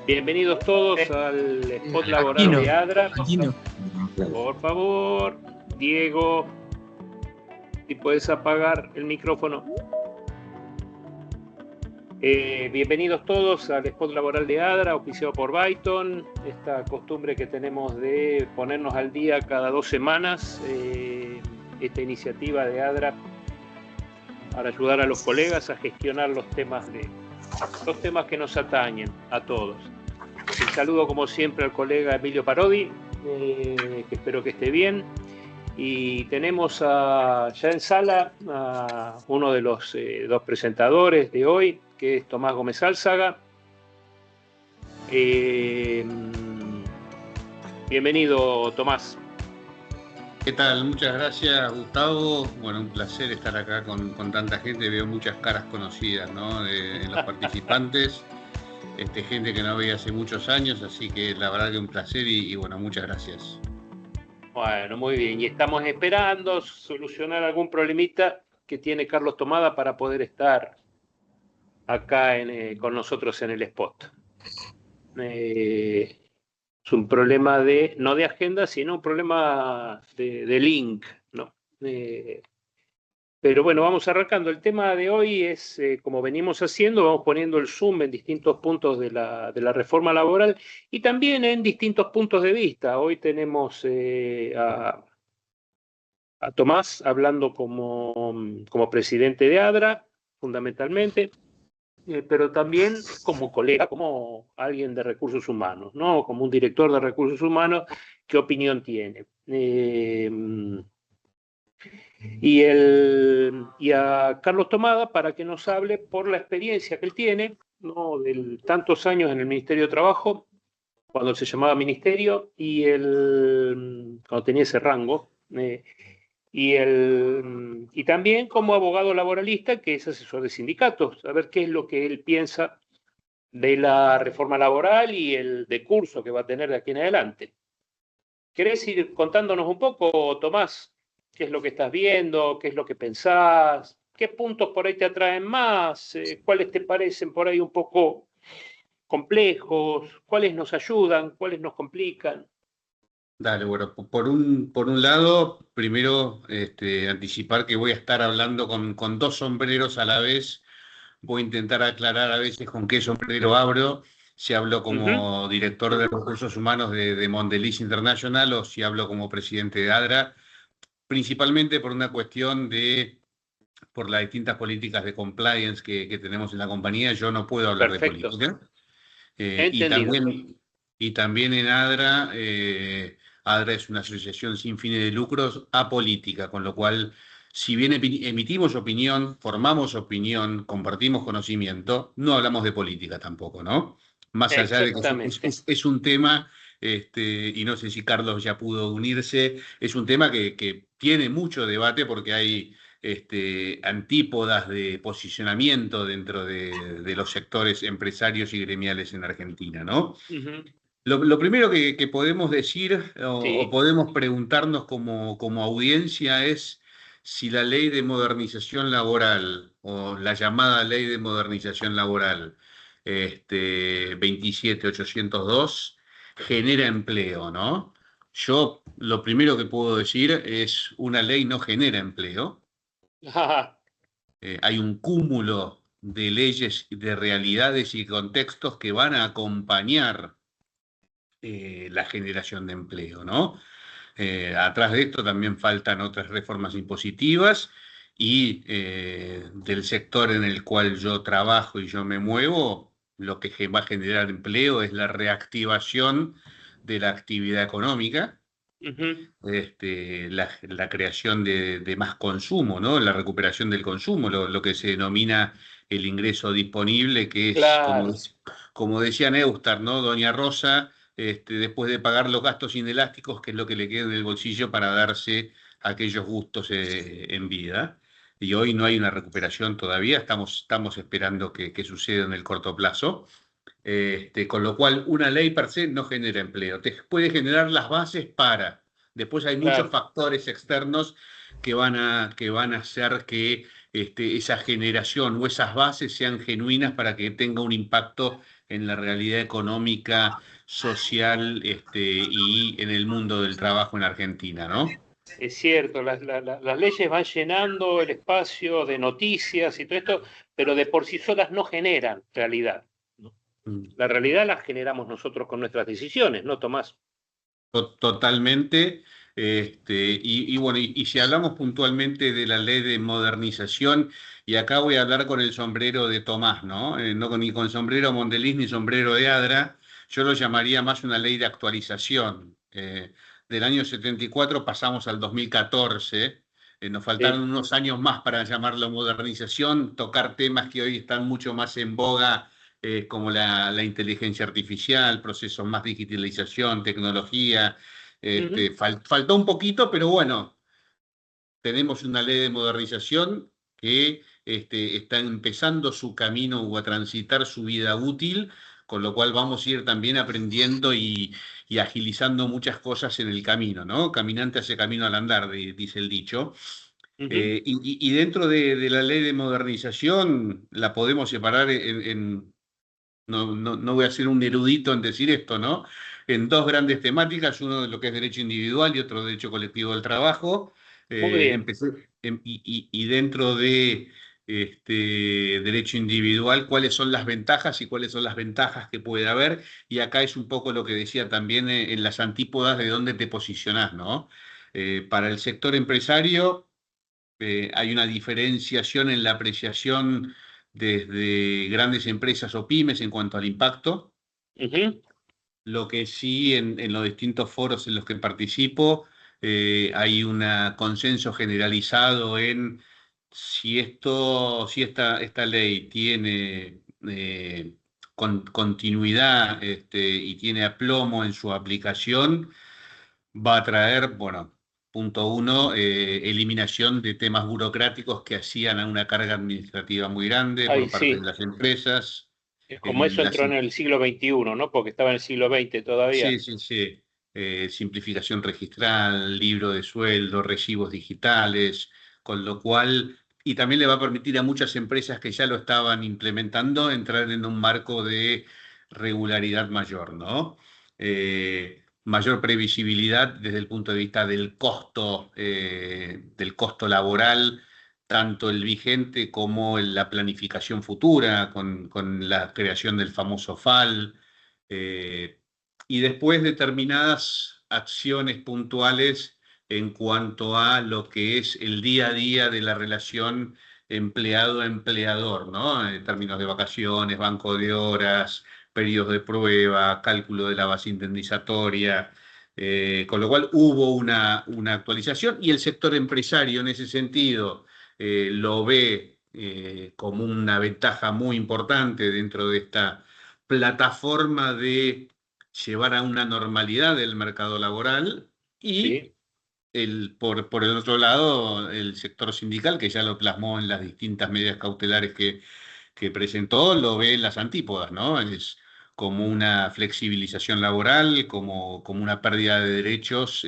Bienvenidos todos al spot laboral de ADRA. Por favor, Diego, si puedes apagar el micrófono. Bienvenidos todos al spot laboral de ADRA, auspiciado por Byton. Esta costumbre que tenemos de ponernos al día cada 2 semanas. Esta iniciativa de ADRA para ayudar a los colegas a gestionar los temas que nos atañen a todos. Un saludo como siempre al colega Emilio Parodi, que espero que esté bien. Y tenemos ya en sala a uno de los dos presentadores de hoy, que es Tomás Gómez Álzaga. Bienvenido, Tomás. ¿Qué tal? Muchas gracias, Gustavo. Bueno, un placer estar acá con tanta gente. Veo muchas caras conocidas, ¿no? En los participantes. Gente que no veía hace muchos años, así que la verdad que un placer y bueno, muchas gracias. Bueno, muy bien. Y estamos esperando solucionar algún problemita que tiene Carlos Tomada para poder estar acá con nosotros en el spot. Es un problema no de agenda, sino un problema de link, ¿no? Pero bueno, vamos arrancando. El tema de hoy es, como venimos haciendo, vamos poniendo el zoom en distintos puntos de la reforma laboral y también en distintos puntos de vista. Hoy tenemos a Tomás hablando como presidente de ADRA, fundamentalmente, pero también como colega, como alguien de recursos humanos, ¿no? Como un director de recursos humanos, ¿qué opinión tiene? Y a Carlos Tomada para que nos hable por la experiencia que él tiene, ¿no? De tantos años en el Ministerio de Trabajo, cuando se llamaba Ministerio, y cuando tenía ese rango, y también como abogado laboralista, que es asesor de sindicatos, a ver qué es lo que él piensa de la reforma laboral y el decurso que va a tener de aquí en adelante. ¿Querés ir contándonos un poco, Tomás? ¿Qué es lo que estás viendo? ¿Qué es lo que pensás? ¿Qué puntos por ahí te atraen más? ¿Cuáles te parecen por ahí un poco complejos? ¿Cuáles nos ayudan? ¿Cuáles nos complican? Dale, bueno, por un lado, primero anticipar que voy a estar hablando con dos sombreros a la vez. Voy a intentar aclarar a veces con qué sombrero hablo, si hablo como director de recursos humanos de Mondelez International o si hablo como presidente de ADRA, principalmente por una cuestión por las distintas políticas de compliance que tenemos en la compañía. Yo no puedo hablar de política. Y también en ADRA, ADRA es una asociación sin fines de lucros apolítica, con lo cual, si bien emitimos opinión, formamos opinión, compartimos conocimiento, no hablamos de política tampoco, ¿no? Más allá de que es un tema, y no sé si Carlos ya pudo unirse, es un tema que tiene mucho debate porque hay antípodas de posicionamiento dentro de los sectores empresarios y gremiales en Argentina, ¿no? Lo primero que podemos decir o podemos preguntarnos como audiencia es si la ley de modernización laboral o la llamada ley de modernización laboral 27802 genera empleo, ¿no? Yo lo primero que puedo decir es una ley no genera empleo. Hay un cúmulo de leyes, de realidades y contextos que van a acompañar la generación de empleo, ¿no? Atrás de esto también faltan otras reformas impositivas y del sector en el cual yo trabajo y yo me muevo, lo que va a generar empleo es la reactivación de la actividad económica. La creación de más consumo, ¿no? La recuperación del consumo, lo que se denomina el ingreso disponible, que es, claro, como decía Neustar, ¿no? Doña Rosa, después de pagar los gastos inelásticos, que es lo que le queda en el bolsillo para darse aquellos gustos en vida. Y hoy no hay una recuperación todavía, estamos esperando que suceda en el corto plazo. Con lo cual, una ley per se no genera empleo. Te puede generar las bases para. Después hay muchos factores externos que van a hacer que esa generación o esas bases sean genuinas para que tenga un impacto en la realidad económica, social, y en el mundo del trabajo en Argentina, ¿no? Es cierto, las leyes van llenando el espacio de noticias y todo esto, pero de por sí solas no generan realidad, ¿no? Mm. La realidad la generamos nosotros con nuestras decisiones, ¿no, Tomás? Totalmente. Y bueno, y si hablamos puntualmente de la ley de modernización, y acá voy a hablar con el sombrero de Tomás, ¿no? No ni con sombrero Mondeliz ni sombrero de Adra, yo lo llamaría más una ley de actualización. Del año 74 pasamos al 2014, nos faltaron Sí. unos años más para llamarlo modernización, tocar temas que hoy están mucho más en boga, como la inteligencia artificial, procesos más digitalización, tecnología. Ujú. Faltó un poquito, pero bueno, tenemos una ley de modernización que está empezando su camino o a transitar su vida útil, con lo cual vamos a ir también aprendiendo y agilizando muchas cosas en el camino, ¿no? Caminante hace camino al andar, dice el dicho. Ujú. Y dentro de la ley de modernización la podemos separar no voy a ser un erudito en decir esto, ¿no? En dos grandes temáticas, uno de lo que es derecho individual y otro derecho colectivo del trabajo. Muy bien. Y dentro de derecho individual, cuáles son las ventajas y cuáles son las ventajas que puede haber. Y acá es un poco lo que decía también, en las antípodas de dónde te posicionás, ¿no? Para el sector empresario, hay una diferenciación en la apreciación desde grandes empresas o pymes en cuanto al impacto. Ujú. Lo que sí, en los distintos foros en los que participo, hay un consenso generalizado en si esta ley tiene continuidad, y tiene aplomo en su aplicación, va a traer, bueno, punto uno, eliminación de temas burocráticos que hacían a una carga administrativa muy grande Ay, por parte de sí. las empresas. Es como el- eso las, entró en el siglo XXI, ¿no? Porque estaba en el siglo XX todavía. sí, sí, sí. Simplificación registral, libro de sueldo, recibos digitales, con lo cual, y también le va a permitir a muchas empresas que ya lo estaban implementando entrar en un marco de regularidad mayor, ¿no? Mayor previsibilidad desde el punto de vista del costo laboral, tanto el vigente como en la planificación futura, con la creación del famoso FAL. eh, y después determinadas acciones puntuales en cuanto a lo que es el día a día de la relación empleado-empleador, ¿no? En términos de vacaciones, banco de horas, periodos de prueba, cálculo de la base indemnizatoria, con lo cual hubo una actualización y el sector empresario en ese sentido lo ve como una ventaja muy importante dentro de esta plataforma de llevar a una normalidad del mercado laboral. Y Sí. por el otro lado, el sector sindical, que ya lo plasmó en las distintas medidas cautelares que presentó, lo ve en las antípodas, ¿no? Es como una flexibilización laboral, como una pérdida de derechos,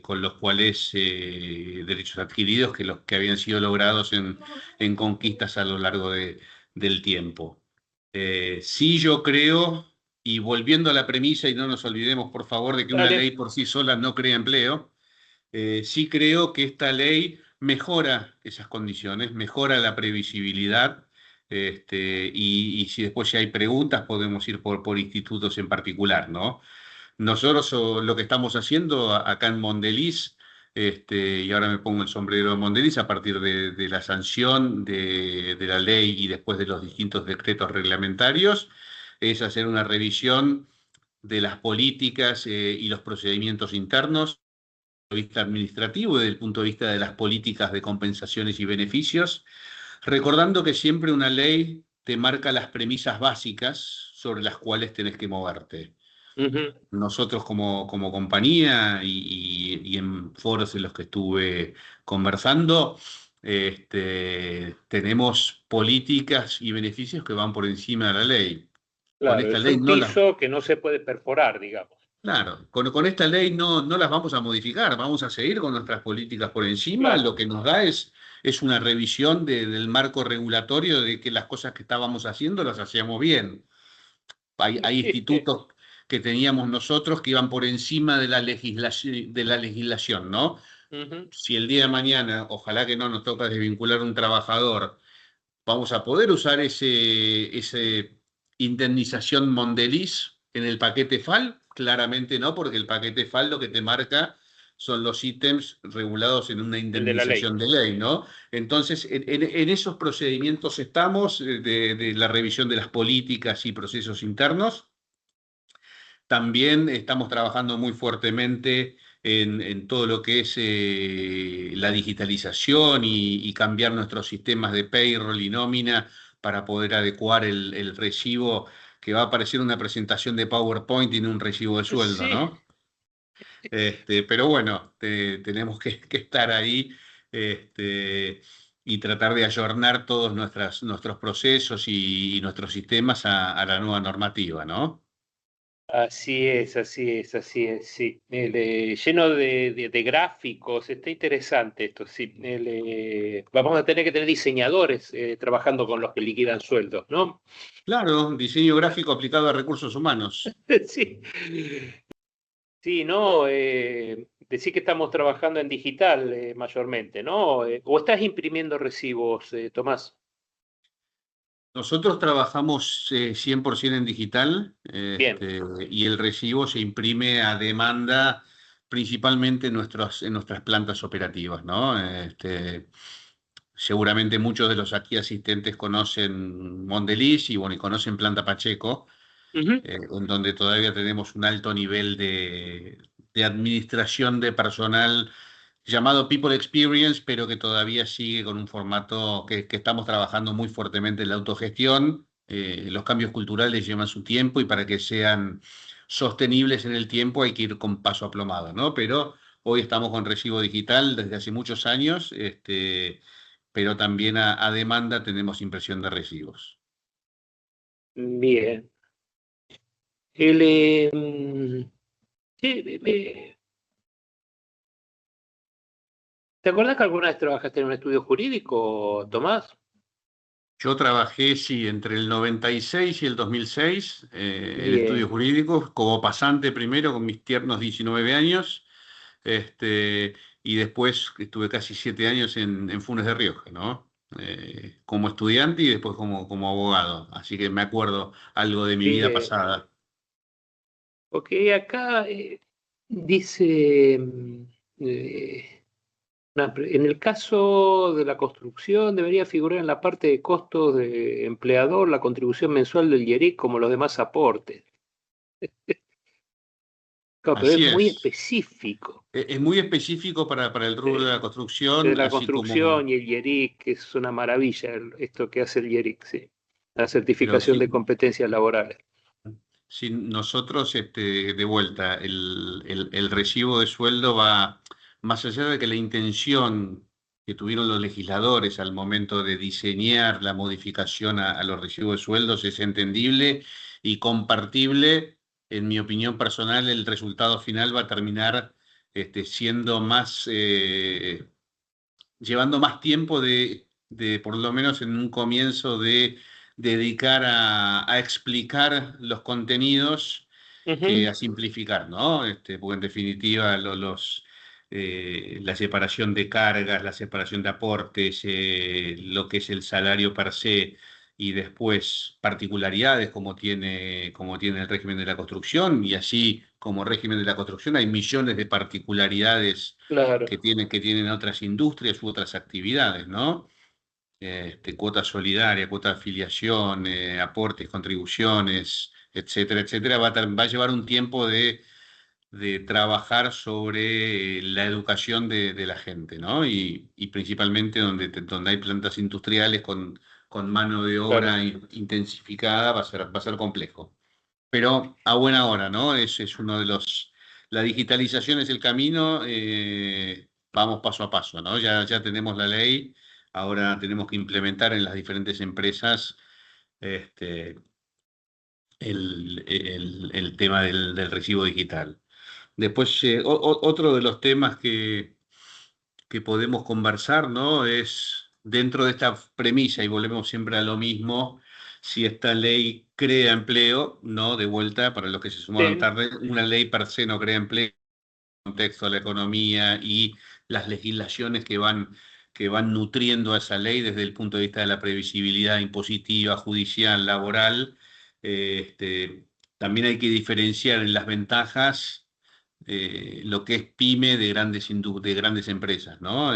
con los cuales, derechos adquiridos que los que habían sido logrados en conquistas a lo largo del tiempo. Sí, yo creo, y volviendo a la premisa, y no nos olvidemos, por favor, de que una ley Dale. por sí sola no crea empleo. Sí creo que esta ley mejora esas condiciones, mejora la previsibilidad, y si después ya hay preguntas podemos ir por institutos en particular, ¿no? Nosotros, lo que estamos haciendo acá en Mondeliz, y ahora me pongo el sombrero de Mondeliz, a partir de la sanción de la ley y después de los distintos decretos reglamentarios, es hacer una revisión de las políticas, y los procedimientos internos de vista administrativo y desde el punto de vista de las políticas de compensaciones y beneficios, recordando que siempre una ley te marca las premisas básicas sobre las cuales tenés que moverte. Ujú. Nosotros como compañía y en foros en los que estuve conversando, tenemos políticas y beneficios que van por encima de la ley. Con Claro, esta es ley un no las piso que no se puede perforar, digamos. Claro, con esta ley no las vamos a modificar, vamos a seguir con nuestras políticas por encima. Claro. Lo que nos da es una revisión del marco regulatorio de que las cosas que estábamos haciendo las hacíamos bien. Hay institutos que teníamos nosotros que iban por encima de de la legislación, ¿no? Ujú. Si el día de mañana, ojalá que no nos toca desvincular a un trabajador, vamos a poder usar ese indemnización Mondeliz en el paquete FAL. Claramente no, porque el paquete FAL lo que te marca son los ítems regulados en una El de la ley. indemnización de ley, ¿no? Entonces, en esos procedimientos estamos, de la revisión de las políticas y procesos internos. También estamos trabajando muy fuertemente en todo lo que es la digitalización y cambiar nuestros sistemas de payroll y nómina para poder adecuar el recibo, que va a parecer una presentación de PowerPoint y no un recibo de sueldo, Sí. ¿no? Pero bueno, tenemos que estar ahí, y tratar de ayornar todos nuestros procesos y nuestros sistemas a la nueva normativa, ¿no? Así es, así es, así es, sí. Lleno de gráficos, está interesante esto, sí. Vamos a tener que tener diseñadores trabajando con los que liquidan sueldos, ¿no? Claro, diseño gráfico aplicado a recursos humanos. Sí, sí, ¿no? Decir que estamos trabajando en digital mayormente, ¿no? ¿O estás imprimiendo recibos, Tomás? Nosotros trabajamos 100% en digital, Bien, y el recibo se imprime a demanda principalmente en nuestras plantas operativas, ¿no? Seguramente muchos de los aquí asistentes conocen Mondeliz y, bueno, y conocen Planta Pacheco, ujú. en donde todavía tenemos un alto nivel de administración de personal llamado People Experience, pero que todavía sigue con un formato que estamos trabajando muy fuertemente en la autogestión. Los cambios culturales llevan su tiempo y para que sean sostenibles en el tiempo hay que ir con paso aplomado, ¿no? Pero hoy estamos con recibo digital desde hace muchos años, pero también a demanda tenemos impresión de recibos. Bien. Sí, ¿te acuerdas que alguna vez trabajaste en un estudio jurídico, Tomás? Yo trabajé, sí, entre el 96 y el 2006 en estudios Bien. jurídicos, como pasante primero con mis tiernos 19 años, este, y después estuve casi 7 años en Funes de Rioja, ¿no? Como estudiante y después como abogado. Así que me acuerdo algo de mi vida Bien. pasada. Porque acá dice, en el caso de la construcción debería figurar en la parte de costos de empleador la contribución mensual del IERIC como los demás aportes. Claro, pero es Así muy es. específico. Es muy específico para el rubro de la De construcción, la así como, construcción y el IERIC, que es una maravilla esto que hace el IERIC, sí. La pero certificación de sí. competencias laborales. Si nosotros, de vuelta, el recibo de sueldo va, más allá de que la intención que tuvieron los legisladores al momento de diseñar la modificación a los recibos de sueldos es entendible y compartible. En mi opinión personal, el resultado final va a terminar siendo más, llevando más tiempo por lo menos en un comienzo, de dedicar a explicar los contenidos que Ujú. a simplificar, ¿no? Porque en definitiva la separación de cargas, la separación de aportes, lo que es el salario per se y después particularidades como tiene el régimen de la construcción, y así como régimen de la construcción hay millones de particularidades Claro. que tienen otras industrias u otras actividades, ¿no? Cuota solidaria, cuota de afiliación, aportes, contribuciones, etcétera, etcétera. Va a llevar un tiempo de trabajar sobre la educación de la gente, ¿no? Y principalmente donde hay plantas industriales con mano de Claro. obra intensificada, va a ser complejo. Pero a buena hora, ¿no? Es uno de los... La digitalización es el camino, vamos paso a paso, ¿no? Ya tenemos la ley, ahora tenemos que implementar en las diferentes empresas este, el tema del recibo digital. Después, otro de los temas que podemos conversar, ¿no? Es dentro de esta premisa, y volvemos siempre a lo mismo, si esta ley crea empleo, no, de vuelta, para los que se sumaron Sí. tarde, una ley per se no crea empleo, contexto de la economía y las legislaciones que van nutriendo a esa ley desde el punto de vista de la previsibilidad impositiva, judicial, laboral. También hay que diferenciar en las ventajas lo que es pyme de de grandes empresas, ¿no?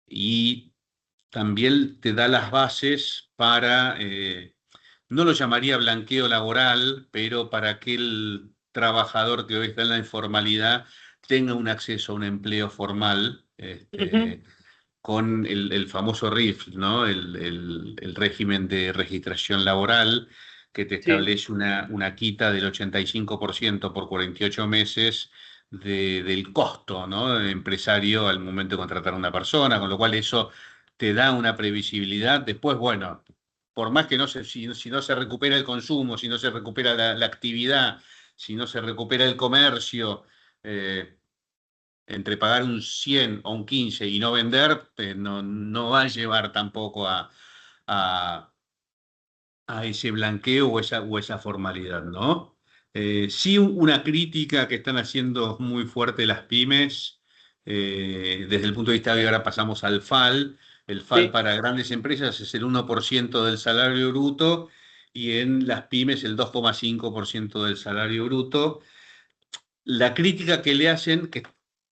Y también te da las bases para, no lo llamaría blanqueo laboral, pero para aquel trabajador que hoy está en la informalidad tenga un acceso a un empleo formal, Ujú. con el famoso RIF, ¿no? El régimen de registración laboral, que te Sí, establece una quita del 85% por 48 meses del costo, ¿no? Empresario al momento de contratar a una persona, con lo cual eso te da una previsibilidad. Después, bueno, por más que no se, si no se recupera el consumo, si no se recupera la actividad, si no se recupera el comercio, eh, entre pagar un 100 o un 15 y no vender, no va a llevar tampoco a, a ese blanqueo o esa formalidad, ¿no? Sí, una crítica que están haciendo muy fuerte las pymes, desde el punto de vista de ahora pasamos al FAL. El FAL sí. para grandes empresas es el 1% del salario bruto y en las pymes el 2,5% del salario bruto. La crítica que le hacen, que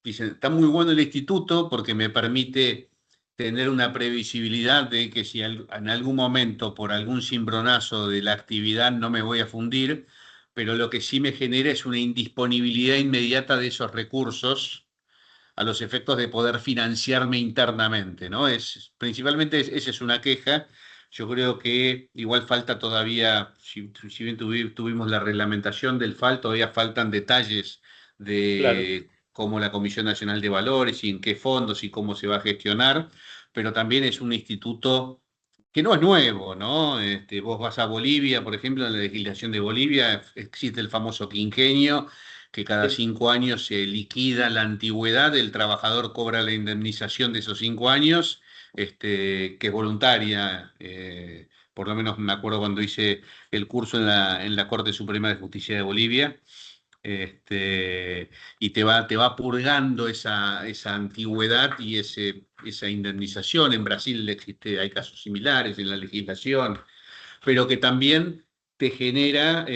dicen, está muy bueno el instituto porque me permite tener una previsibilidad de que si en algún momento por algún cimbronazo de la actividad no me voy a fundir, pero lo que sí me genera es una indisponibilidad inmediata de esos recursos a los efectos de poder financiarme internamente, ¿no? Principalmente esa es una queja. Yo creo que igual falta todavía, si bien tuvimos la reglamentación del FAL, todavía faltan detalles Claro. de cómo la Comisión Nacional de Valores y en qué fondos y cómo se va a gestionar, pero también es un instituto que no es nuevo, ¿no? Vos vas a Bolivia, por ejemplo, en la legislación de Bolivia existe el famoso quinquenio, que cada Sí. 5 años se liquida la antigüedad, el trabajador cobra la indemnización de esos 5 años, que es voluntaria. Por lo menos me acuerdo cuando hice el curso en en la Corte Suprema de Justicia de Bolivia. Y te va purgando esa antigüedad y esa indemnización. En Brasil existe, hay casos similares en la legislación, pero que también te genera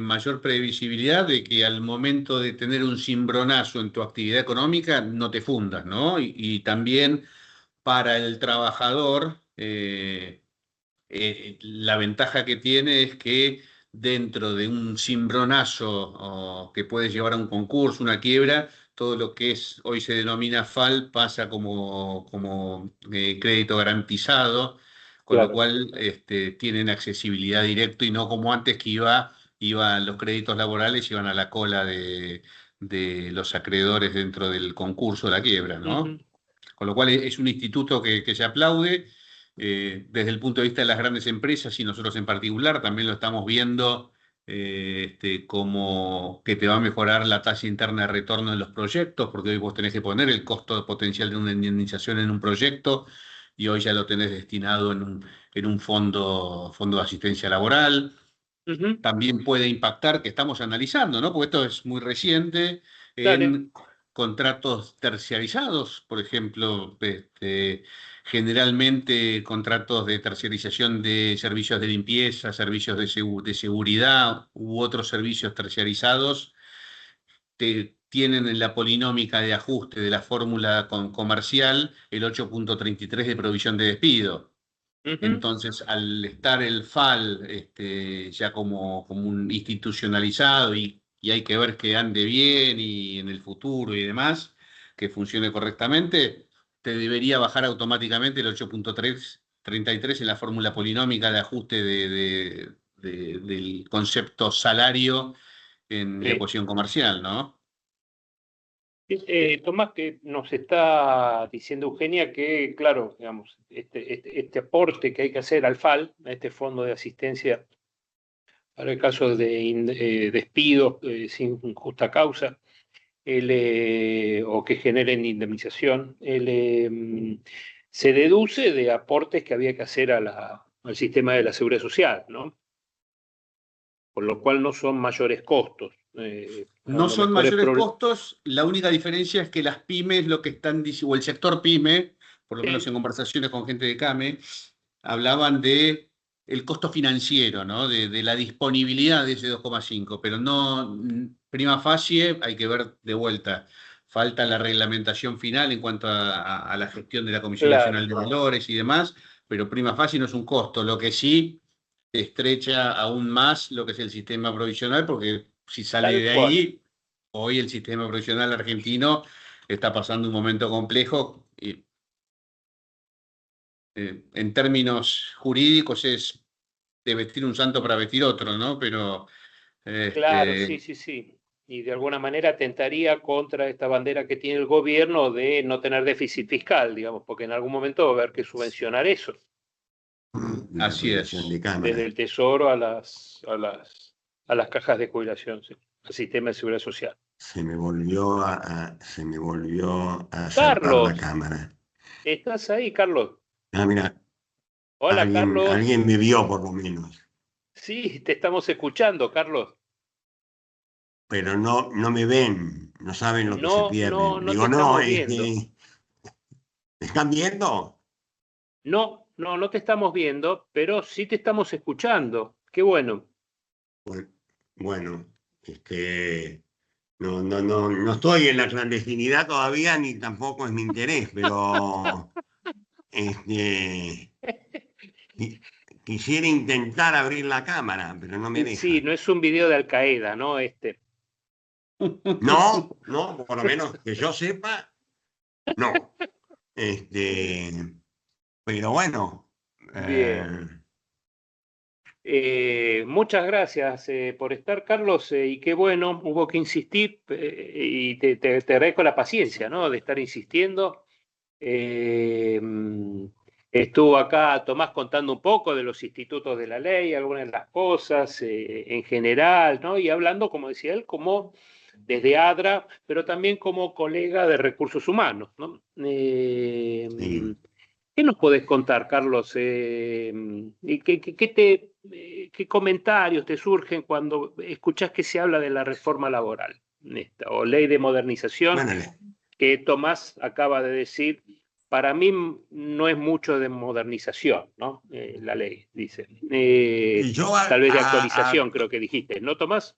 mayor previsibilidad de que al momento de tener un cimbronazo en tu actividad económica no te fundas, ¿no? Y también para el trabajador, la ventaja que tiene es que dentro de un cimbronazo que puede llevar a un concurso, una quiebra, todo lo que hoy se denomina FAL pasa como crédito garantizado, con lo Claro. cual tienen accesibilidad directa y no como antes que iban los créditos laborales, iban a la cola de los acreedores dentro del concurso de la quiebra, ¿no? Ujú. Con lo cual es un instituto que se aplaude desde el punto de vista de las grandes empresas y nosotros en particular también lo estamos viendo, como que te va a mejorar la tasa interna de retorno de los proyectos, porque hoy vos tenés que poner el costo potencial de una indemnización en un proyecto y hoy ya lo tenés destinado en un fondo de asistencia laboral. Ujú. También puede impactar, que estamos analizando, ¿no? Porque esto es muy reciente, Dale. en contratos terciarizados, por ejemplo, generalmente contratos de terciarización de servicios de limpieza, servicios de seguridad u otros servicios terciarizados, tienen en la polinómica de ajuste de la fórmula comercial el 8,33 de provisión de despido. Ujú. Entonces, al estar el FAL ya como un institucionalizado y hay que ver que ande bien y en el futuro y demás, que funcione correctamente, te debería bajar automáticamente el 8,33 en la fórmula polinómica de ajuste del concepto salario en la Sí. ecuación comercial, ¿no? Tomás, que nos está diciendo Eugenia que, claro, digamos, este aporte que hay que hacer al FAL, a este Fondo de Asistencia para el caso de despidos sin justa causa, o que generen indemnización, se deduce de aportes que había que hacer al sistema de la seguridad social, ¿no? Por lo cual no son mayores costos. A No lo son mejor mayores costos, la única diferencia es que las pymes lo que están diciendo, o el sector pyme, por lo menos en conversaciones con gente de CAME, hablaban de el costo financiero, ¿no? De la disponibilidad de ese 2,5, pero no, prima facie, hay que ver de vuelta. Falta la reglamentación final en cuanto a la gestión de la Comisión claro, Nacional de Valores y demás, pero prima facie no es un costo. Lo que sí estrecha aún más lo que es el sistema provisional, porque si sale tal de cual. ahí, hoy el sistema provisional argentino está pasando un momento complejo y en términos jurídicos es de vestir un santo para vestir otro, ¿no? Pero Claro, sí, este, sí, sí. Y de alguna manera tentaría contra esta bandera que tiene el gobierno de no tener déficit fiscal, digamos, porque en algún momento va a haber que subvencionar eso, La así proyección es. de desde cámara. el Tesoro a las cajas de jubilación, sí, al sistema de seguridad social. Se me volvió a saltar la Carlos, cámara. ¿estás ahí, Carlos? Ah, mira, Hola, Carlos. alguien me vio por lo menos, Sí, te estamos escuchando, Carlos. pero no me ven, no saben lo que se No, no, pierden. no te Digo, no, estamos viendo. ¿me están viendo? No, no, no te estamos viendo, pero sí te estamos escuchando. Qué bueno. Bueno, bueno, no estoy en la clandestinidad todavía, ni tampoco es mi interés, pero este, qui- quisiera intentar abrir la cámara, pero no me Sí, deja. no es un video de Al Qaeda, ¿no? No, por lo menos que yo sepa, no. Este, pero bueno, Bien. Muchas gracias por estar, Carlos, y qué bueno, hubo que insistir y te agradezco la paciencia, ¿no? De estar insistiendo. Eh, Estuvo acá Tomás contando un poco de los institutos de la ley, algunas de las cosas en general, ¿no? Y hablando, como decía él, como desde ADRA, pero también como colega de recursos humanos, ¿no? sí. ¿Qué nos podés contar, Carlos? ¿Qué comentarios te surgen cuando escuchás que se habla de la reforma laboral o ley de modernización Bueno, que Tomás acaba de decir? Para mí no es mucho de modernización, ¿no? La ley, dice. yo Tal vez de actualización, creo que dijiste, ¿no, Tomás?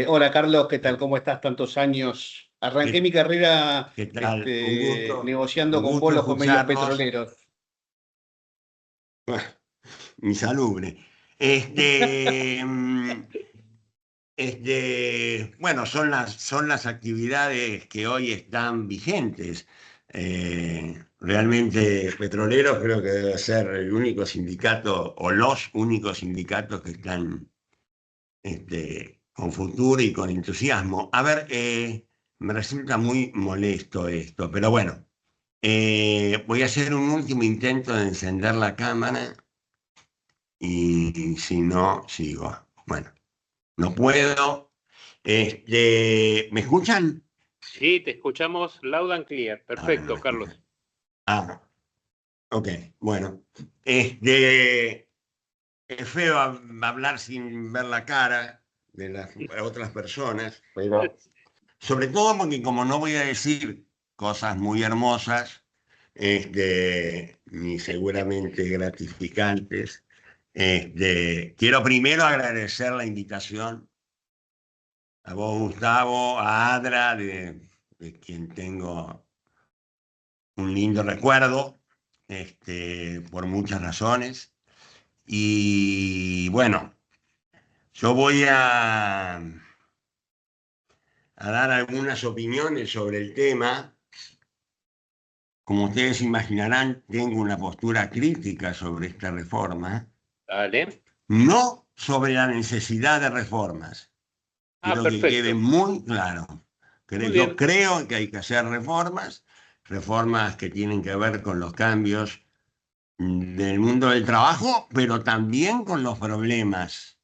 Hola Carlos, ¿qué tal? ¿Cómo estás? Tantos años. Arranqué ¿qué, mi carrera qué tal? negociando Un con vos gusto los convenios escucharlos. petroleros. Insalubre. Este, mm, bueno, son las actividades que hoy están vigentes. Realmente Petroleros creo que debe ser el único sindicato o los únicos sindicatos que están con futuro y con entusiasmo. A ver, me resulta muy molesto esto, pero bueno, voy a hacer un último intento de encender la cámara y si no, sigo. Bueno, no puedo. ¿Me escuchan? Sí, te escuchamos loud and clear. Ahora no me Perfecto, escuchan. Carlos. Ah, ok, bueno. Es feo hablar sin ver la cara de las otras personas, pero sobre todo porque como no voy a decir cosas muy hermosas, ni seguramente gratificantes, quiero primero agradecer la invitación a vos, Gustavo, a Adra, de quien tengo un lindo recuerdo, por muchas razones. Y bueno, yo voy a dar algunas opiniones sobre el tema. Como ustedes imaginarán, tengo una postura crítica sobre esta reforma, Dale. no sobre la necesidad de reformas. Ah, Quiero que quede perfecto. muy claro. Muy Yo bien. creo que hay que hacer reformas que tienen que ver con los cambios del mundo del trabajo, pero también con los problemas,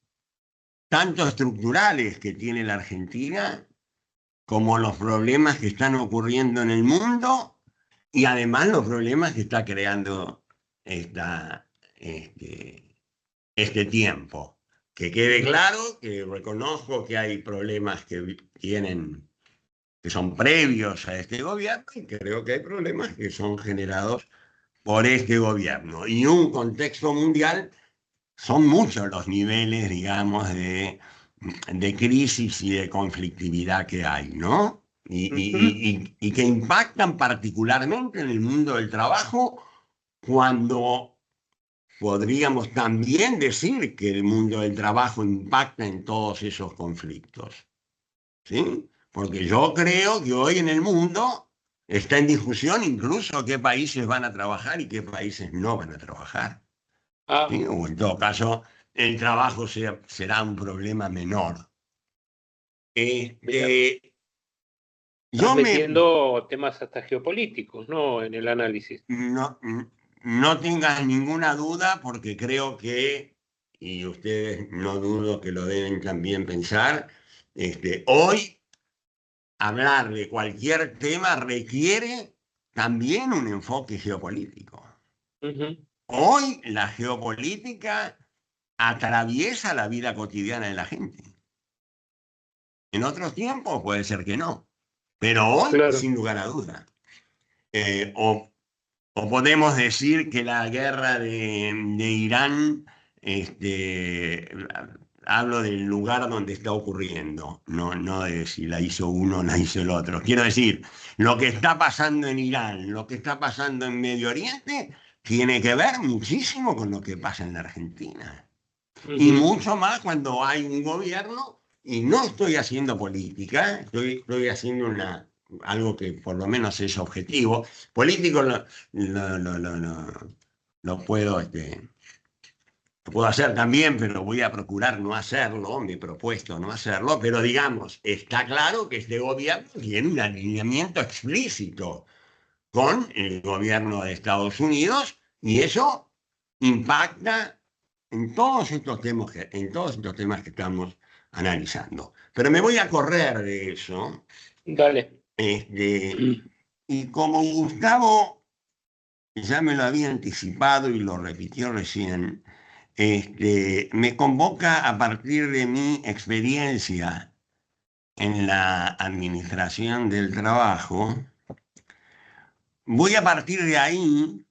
tanto estructurales que tiene la Argentina, como los problemas que están ocurriendo en el mundo y además los problemas que está creando esta, este tiempo. Que quede claro que reconozco que hay problemas que son previos a este gobierno, y creo que hay problemas que son generados por este gobierno. Y un contexto mundial, son muchos los niveles, digamos, de crisis y de conflictividad que hay, ¿no? Y que impactan particularmente en el mundo del trabajo, cuando podríamos también decir que el mundo del trabajo impacta en todos esos conflictos, ¿sí? Porque yo creo que hoy en el mundo está en discusión incluso qué países van a trabajar y qué países no van a trabajar, ¿sí? O en todo caso, el trabajo será un problema menor. Estás metiendo temas hasta geopolíticos, ¿no? En el análisis. No tengas ninguna duda, porque creo que, y ustedes no dudo que lo deben también pensar, hoy hablar de cualquier tema requiere también un enfoque geopolítico. Hoy la geopolítica atraviesa la vida cotidiana de la gente. En otros tiempos puede ser que no, pero hoy, claro, sin lugar a duda. O podemos decir que la guerra de Irán, hablo del lugar donde está ocurriendo, no de si la hizo uno o la hizo el otro. Quiero decir, lo que está pasando en Irán, lo que está pasando en Medio Oriente, tiene que ver muchísimo con lo que pasa en la Argentina. Y mucho más cuando hay un gobierno, y no estoy haciendo política, estoy haciendo algo que por lo menos es objetivo. Político lo puedo, lo puedo hacer también, pero voy a procurar no hacerlo, me he propuesto no hacerlo, pero digamos, está claro que este gobierno tiene un alineamiento explícito con el gobierno de Estados Unidos, y eso impacta en todos estos temas que estamos analizando. Pero me voy a correr de eso. Dale. Y como Gustavo ya me lo había anticipado y lo repitió recién, me convoca a partir de mi experiencia en la administración del trabajo. Voy a partir de ahí,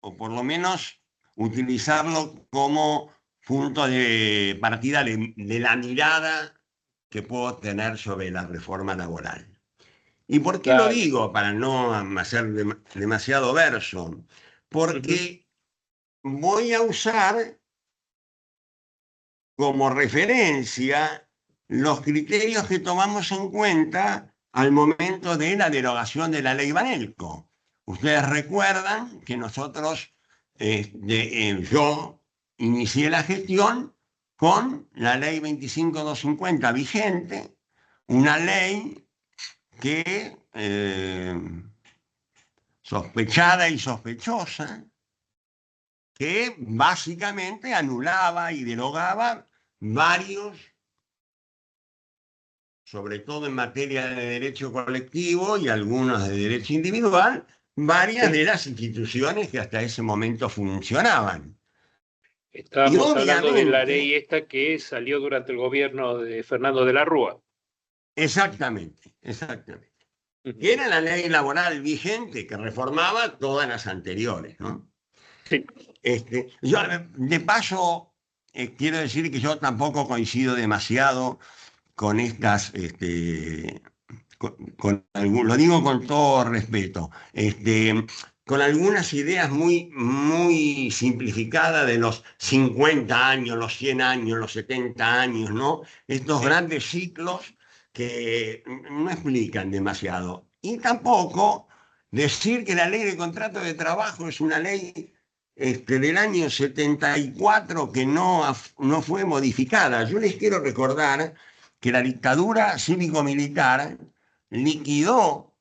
o por lo menos utilizarlo como punto de partida de la mirada que puedo tener sobre la reforma laboral. ¿Y por qué lo digo? Para no hacer demasiado verso. Porque voy a usar como referencia los criterios que tomamos en cuenta al momento de la derogación de la ley Banelco. Ustedes recuerdan que nosotros, yo inicié la gestión con la ley 25.250 vigente, una ley que, sospechada y sospechosa, que básicamente anulaba y derogaba varios, sobre todo en materia de derecho colectivo y algunos de derecho individual, varias de las instituciones que hasta ese momento funcionaban. Estábamos hablando de la ley esta que salió durante el gobierno de Fernando de la Rúa. Exactamente. Que era la ley laboral vigente que reformaba todas las anteriores, ¿no? Sí. Yo, de paso, quiero decir que yo tampoco coincido demasiado con estas, lo digo con todo respeto, con algunas ideas muy simplificadas de los 50 años, los 100 años, los 70 años, ¿no? Estos grandes ciclos que no explican demasiado. Y tampoco decir que la ley de contrato de trabajo es una ley del año 74 que no fue modificada. Yo les quiero recordar que la dictadura cívico-militar liquidó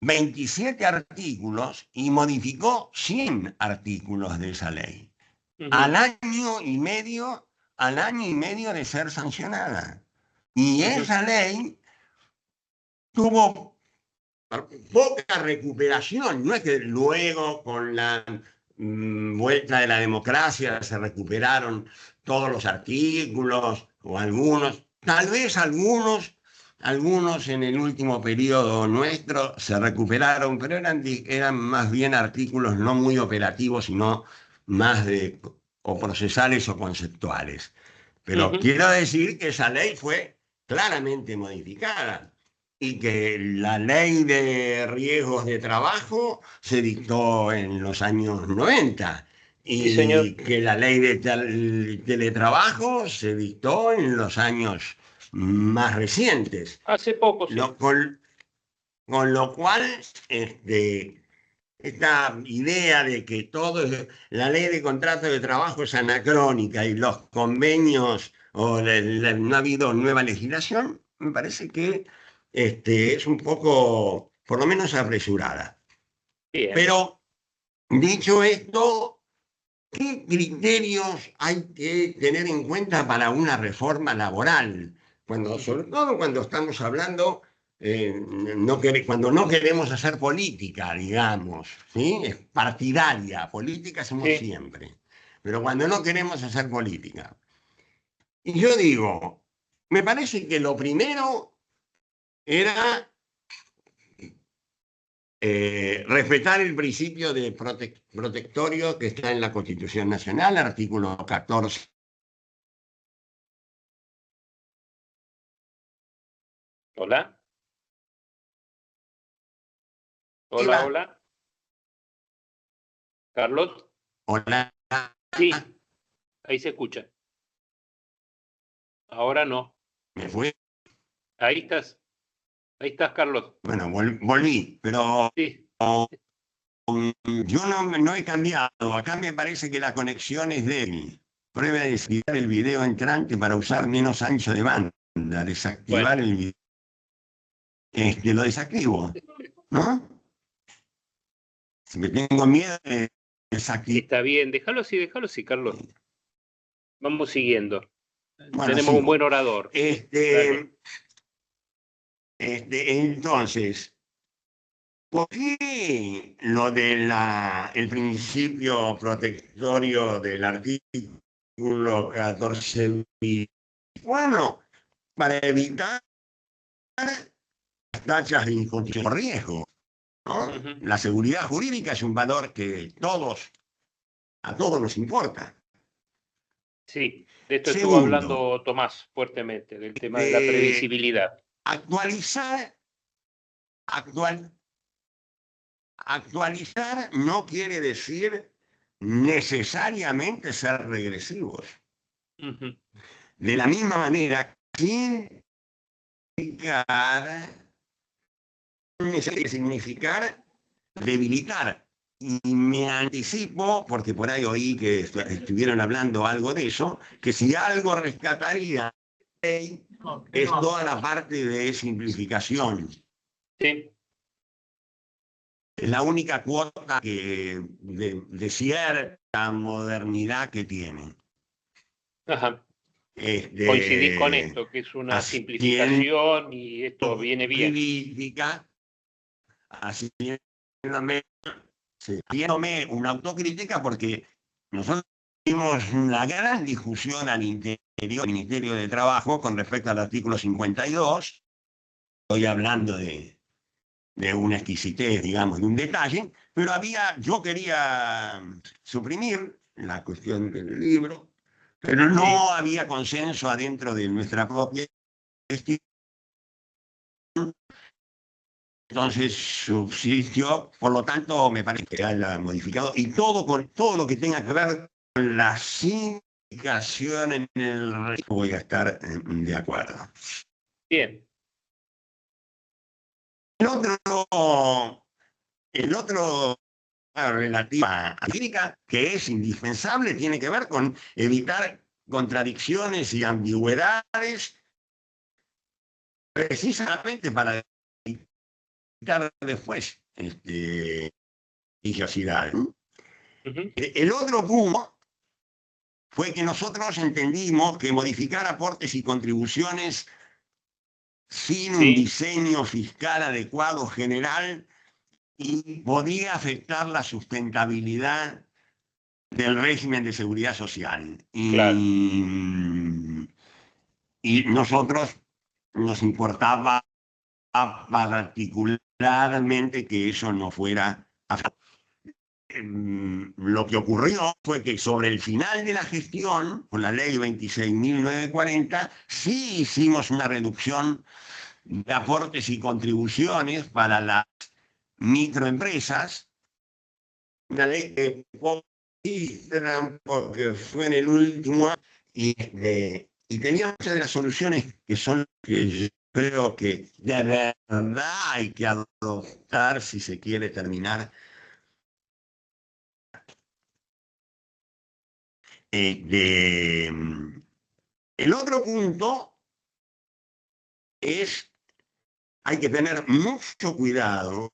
27 artículos y modificó 100 artículos de esa ley. Al año y medio de ser sancionada. Y esa ley tuvo poca recuperación. No es que luego con la vuelta de la democracia se recuperaron todos los artículos, o algunos, tal vez algunos en el último periodo nuestro se recuperaron, pero eran más bien artículos no muy operativos, sino más o procesales o conceptuales. Pero quiero decir que esa ley fue claramente modificada y que la ley de riesgos de trabajo se dictó en los años 90 Sí, señor. y que la ley de teletrabajo se dictó en los años más recientes. Hace poco, sí. Con lo cual, esta idea de que la ley de contrato de trabajo es anacrónica y los convenios no ha habido nueva legislación, me parece que es un poco, por lo menos, apresurada. Bien. Pero, dicho esto, ¿qué criterios hay que tener en cuenta para una reforma laboral? Sobre todo cuando estamos hablando, cuando no queremos hacer política, digamos, ¿sí? Es partidaria, política hacemos Sí. siempre, pero cuando no queremos hacer política. Y yo digo, me parece que lo primero era respetar el principio de protectorio que está en la Constitución Nacional, artículo 14. Hola. Hola, hola. Carlos. Hola. Sí, ahí se escucha. Ahora no. Me fue. Ahí estás. Ahí estás, Carlos. Bueno, volví, pero Sí. yo no he cambiado. Acá me parece que la conexión es débil. Pruebe a desactivar el video entrante para usar menos ancho de banda. Desactivar el video. Lo desactivo, ¿no? Si me tengo miedo de desactivar. Está bien, déjalo así, Carlos. Vamos siguiendo. Bueno, tenemos sigo. Un buen orador. Entonces, ¿por qué lo del principio protectorio del artículo 14? Bueno, para evitar las tachas de inconstitucionalidad por riesgo, ¿no? La seguridad jurídica es un valor que a todos nos importa. Sí, de esto estuvo hablando Tomás fuertemente, del tema de la previsibilidad. Actualizar no quiere decir necesariamente ser regresivos. De la misma manera, significar debilitar. Y me anticipo, porque por ahí oí que estuvieron hablando algo de eso, que si algo rescataría es toda la parte de simplificación. Sí. Es la única cuota de cierta modernidad que tiene. Ajá. Coincidís con esto, que es una simplificación y esto viene bien. Haciéndome una autocrítica porque nosotros tuvimos una gran discusión al interior del Ministerio de Trabajo con respecto al artículo 52. Estoy hablando de una exquisitez, digamos, de un detalle, pero yo quería suprimir la cuestión del libro, pero no había consenso adentro de nuestra propia institución. Entonces subsistió, por lo tanto me parece que haya modificado, y todo lo que tenga que ver con la simplificación en el resto voy a estar de acuerdo. Bien. El otro relativo a la crítica, que es indispensable, tiene que ver con evitar contradicciones y ambigüedades, precisamente para evitar después litigiosidades. El otro punto fue que nosotros entendimos que modificar aportes y contribuciones sin un diseño fiscal adecuado general y podía afectar la sustentabilidad del régimen de seguridad social. Claro. Y nosotros nos importaba particularmente que eso no fuera lo que ocurrió fue que sobre el final de la gestión, con la ley 26.940, sí hicimos una reducción de aportes y contribuciones para las microempresas, una ley que porque fue en el último año y tenía muchas de las soluciones que son que yo creo que de verdad hay que adoptar si se quiere terminar. El otro punto es, hay que tener mucho cuidado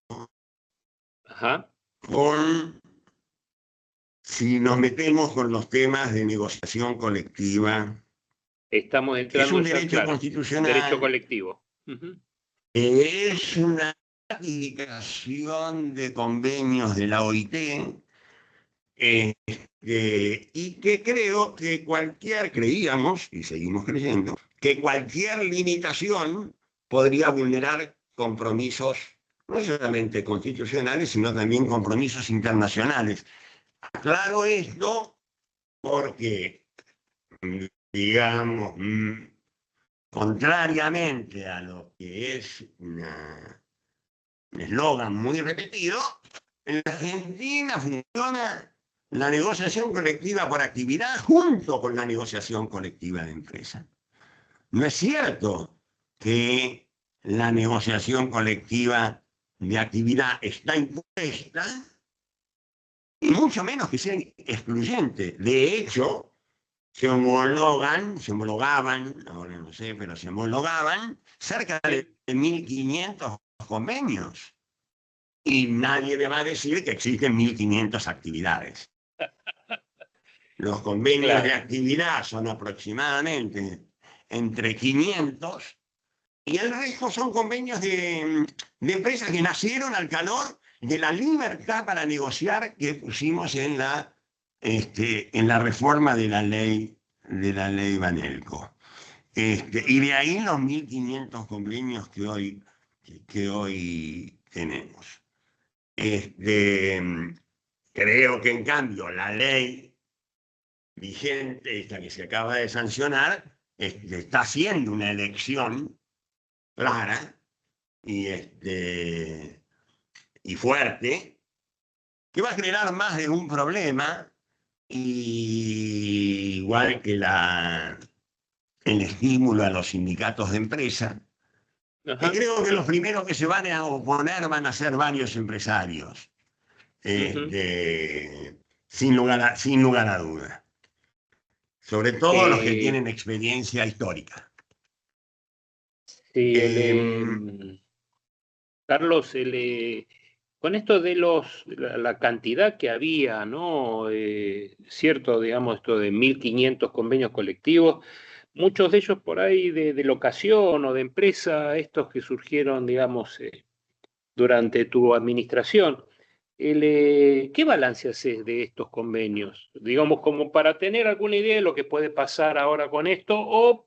Ajá. con si nos metemos con los temas de negociación colectiva, Estamos que es entrando un ya, derecho claro, derecho constitucional, colectivo. Ujú. es una ratificación de convenios de la OIT, y que creo que creíamos, y seguimos creyendo, que cualquier limitación podría vulnerar compromisos, no solamente constitucionales, sino también compromisos internacionales. Claro esto porque, digamos, contrariamente a lo que es un eslogan muy repetido, en la Argentina funciona la negociación colectiva por actividad junto con la negociación colectiva de empresa. No es cierto que la negociación colectiva de actividad está impuesta, y mucho menos que sea excluyente. De hecho, se homologaban, ahora no sé, pero se homologaban cerca de 1.500 convenios. Y nadie le va a decir que existen 1.500 actividades. Los convenios de actividad son aproximadamente entre 500 y el resto son convenios de empresas que nacieron al calor de la libertad para negociar que pusimos en la reforma de la ley Banelco. Y de ahí los 1.500 convenios que hoy tenemos. Creo que en cambio la ley vigente, esta que se acaba de sancionar, está haciendo una elección clara y fuerte, que va a generar más de un problema, igual que el estímulo a los sindicatos de empresa. Ajá. Creo que los primeros que se van a oponer van a ser varios empresarios, sin lugar a duda. Sobre todo los que tienen experiencia histórica. Sí, Carlos, con esto de la cantidad que había, ¿no? Cierto, digamos, esto de 1.500 convenios colectivos, muchos de ellos por ahí de locación o de empresa, estos que surgieron, digamos, durante tu administración. ¿Qué balance haces de estos convenios? Digamos, como para tener alguna idea de lo que puede pasar ahora con esto o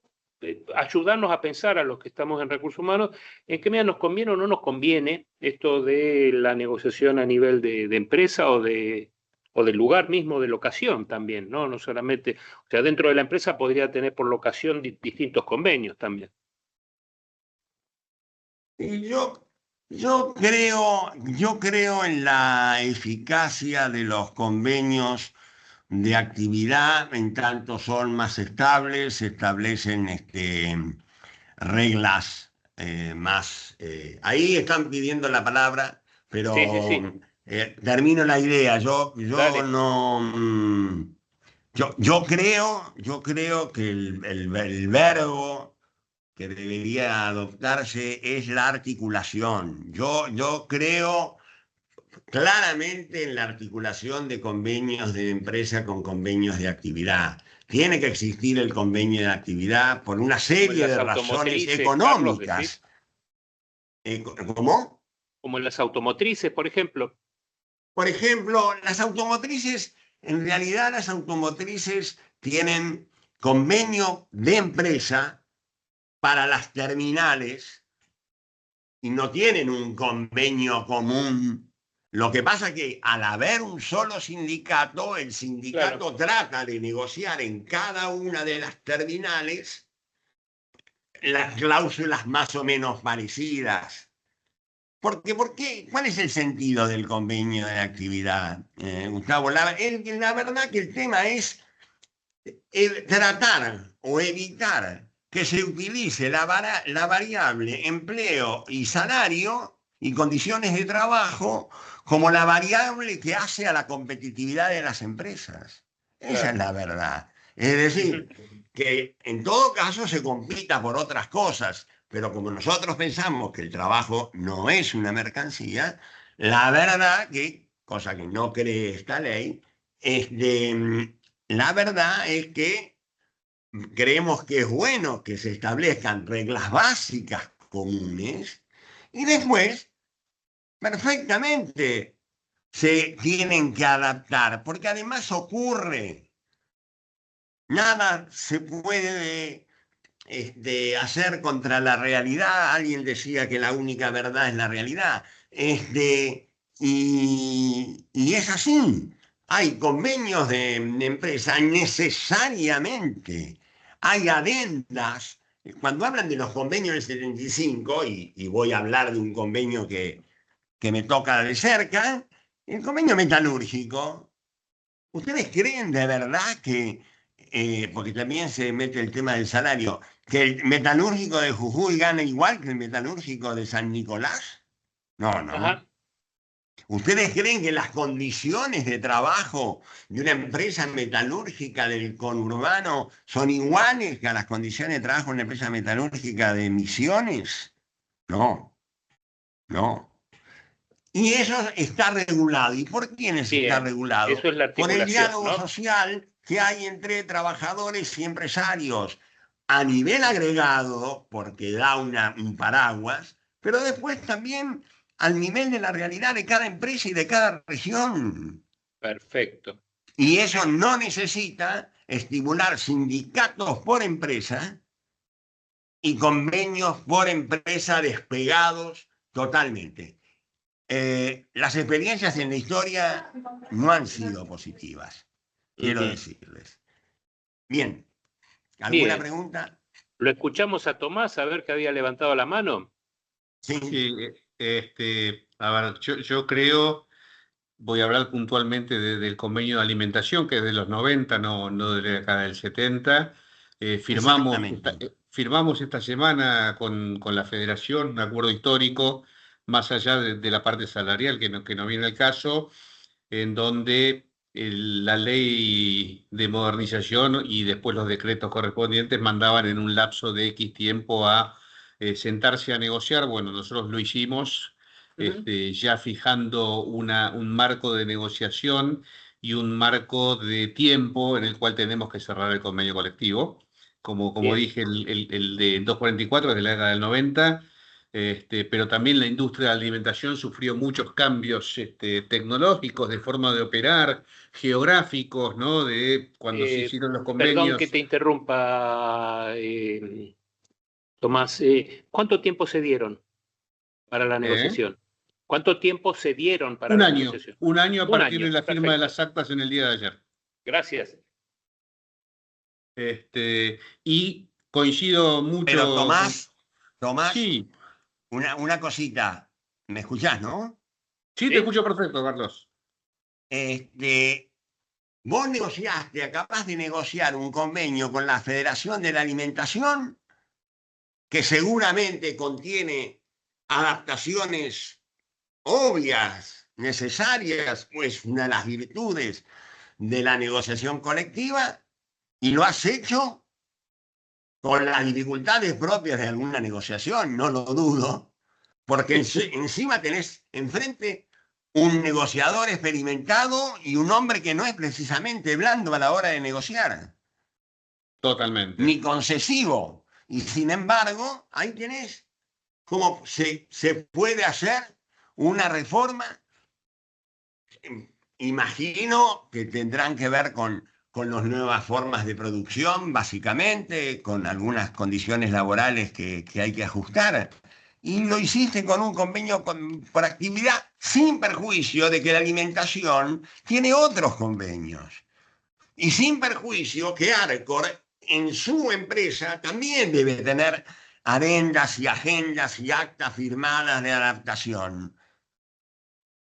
ayudarnos a pensar a los que estamos en recursos humanos en qué medida nos conviene o no nos conviene esto de la negociación a nivel de empresa o del lugar mismo de locación también, ¿no? No solamente, o sea, dentro de la empresa podría tener por locación distintos convenios también. Y yo creo en la eficacia de los convenios de actividad, en tanto son más estables, se establecen reglas más. Ahí están pidiendo la palabra, pero Sí. termino la idea. Yo Dale. no. Yo creo que el verbo que debería adoptarse es la articulación. Yo creo claramente en la articulación de convenios de empresa con convenios de actividad. Tiene que existir el convenio de actividad por una serie de razones Carlos, económicas. ¿Cómo? Como en las automotrices, por ejemplo. Por ejemplo, las automotrices En realidad las automotrices tienen convenio de empresa para las terminales y no tienen un convenio común. Lo que pasa es que al haber un solo sindicato, el sindicato trata de negociar en cada una de las terminales las cláusulas más o menos parecidas. Porque, ¿cuál es el sentido del convenio de actividad, Gustavo? La verdad que el tema es tratar o evitar que se utilice la variable empleo y salario y condiciones de trabajo como la variable que hace a la competitividad de las empresas. Esa es la verdad. Es decir, que en todo caso se compita por otras cosas, pero como nosotros pensamos que el trabajo no es una mercancía, la verdad que, cosa que no cree esta ley, es la verdad es que creemos que es bueno que se establezcan reglas básicas comunes y después perfectamente se tienen que adaptar, porque además ocurre, nada se puede hacer contra la realidad. Alguien decía que la única verdad es la realidad. Y es así. Hay convenios de empresa necesariamente. Hay adendas. Cuando hablan de los convenios del 75, y voy a hablar de un convenio que me toca de cerca, el convenio metalúrgico. ¿Ustedes creen de verdad que, porque también se mete el tema del salario, que el metalúrgico de Jujuy gana igual que el metalúrgico de San Nicolás? No, no. Ajá. ¿Ustedes creen que las condiciones de trabajo de una empresa metalúrgica del conurbano son iguales que a las condiciones de trabajo de una empresa metalúrgica de Misiones? No, no. Y eso está regulado. ¿Y por quiénes está Bien, regulado? eso es la Por el articulación, diálogo ¿no? social que hay entre trabajadores y empresarios a nivel agregado, porque da un paraguas, pero después también al nivel de la realidad de cada empresa y de cada región. Perfecto. Y eso no necesita estimular sindicatos por empresa y convenios por empresa despegados totalmente. Las experiencias en la historia no han sido positivas, quiero decirles. Bien, ¿alguna Bien, pregunta? lo escuchamos a Tomás a ver que había levantado la mano. Sí. Sí, a ver, yo creo, voy a hablar puntualmente del convenio de alimentación, que es de los 90, no de la década del 70. Exactamente. Firmamos esta semana con la Federación un acuerdo histórico, más allá de la parte salarial, que no viene al caso, en donde la ley de modernización y después los decretos correspondientes mandaban en un lapso de X tiempo a sentarse a negociar. Bueno, nosotros lo hicimos, ya fijando un marco de negociación y un marco de tiempo en el cual tenemos que cerrar el convenio colectivo. Como Bien. dije, el de 244 es de la década del 90. Pero también la industria de la alimentación sufrió muchos cambios tecnológicos, de forma de operar, geográficos, ¿no? De cuando se hicieron los Perdón que convenios. te interrumpa, Tomás. ¿Cuánto tiempo se dieron para la ¿eh? negociación? ¿Cuánto tiempo se dieron para la negociación? Un año a Un partir año, de la firma de perfecto. las actas en el día de ayer. Gracias. Y coincido Pero mucho con... Tomás, Sí, una cosita. ¿Me escuchás, no? sí, te ¿Sí? escucho perfecto, Carlos. Vos negociaste, capaz de negociar un convenio con la Federación de la Alimentación que seguramente contiene adaptaciones obvias, necesarias, pues una de las virtudes de la negociación colectiva, y lo has hecho con las dificultades propias de alguna negociación, no lo dudo, porque encima tenés enfrente un negociador experimentado y un hombre que no es precisamente blando a la hora de negociar, Totalmente. ni concesivo. Y sin embargo, ahí tenés cómo se puede hacer una reforma imagino que tendrán que ver con las nuevas formas de producción, básicamente, con algunas condiciones laborales que hay que ajustar. Y lo hiciste con un convenio por actividad, sin perjuicio de que la alimentación tiene otros convenios. Y sin perjuicio que Arcor en su empresa también debe tener adendas y agendas y actas firmadas de adaptación.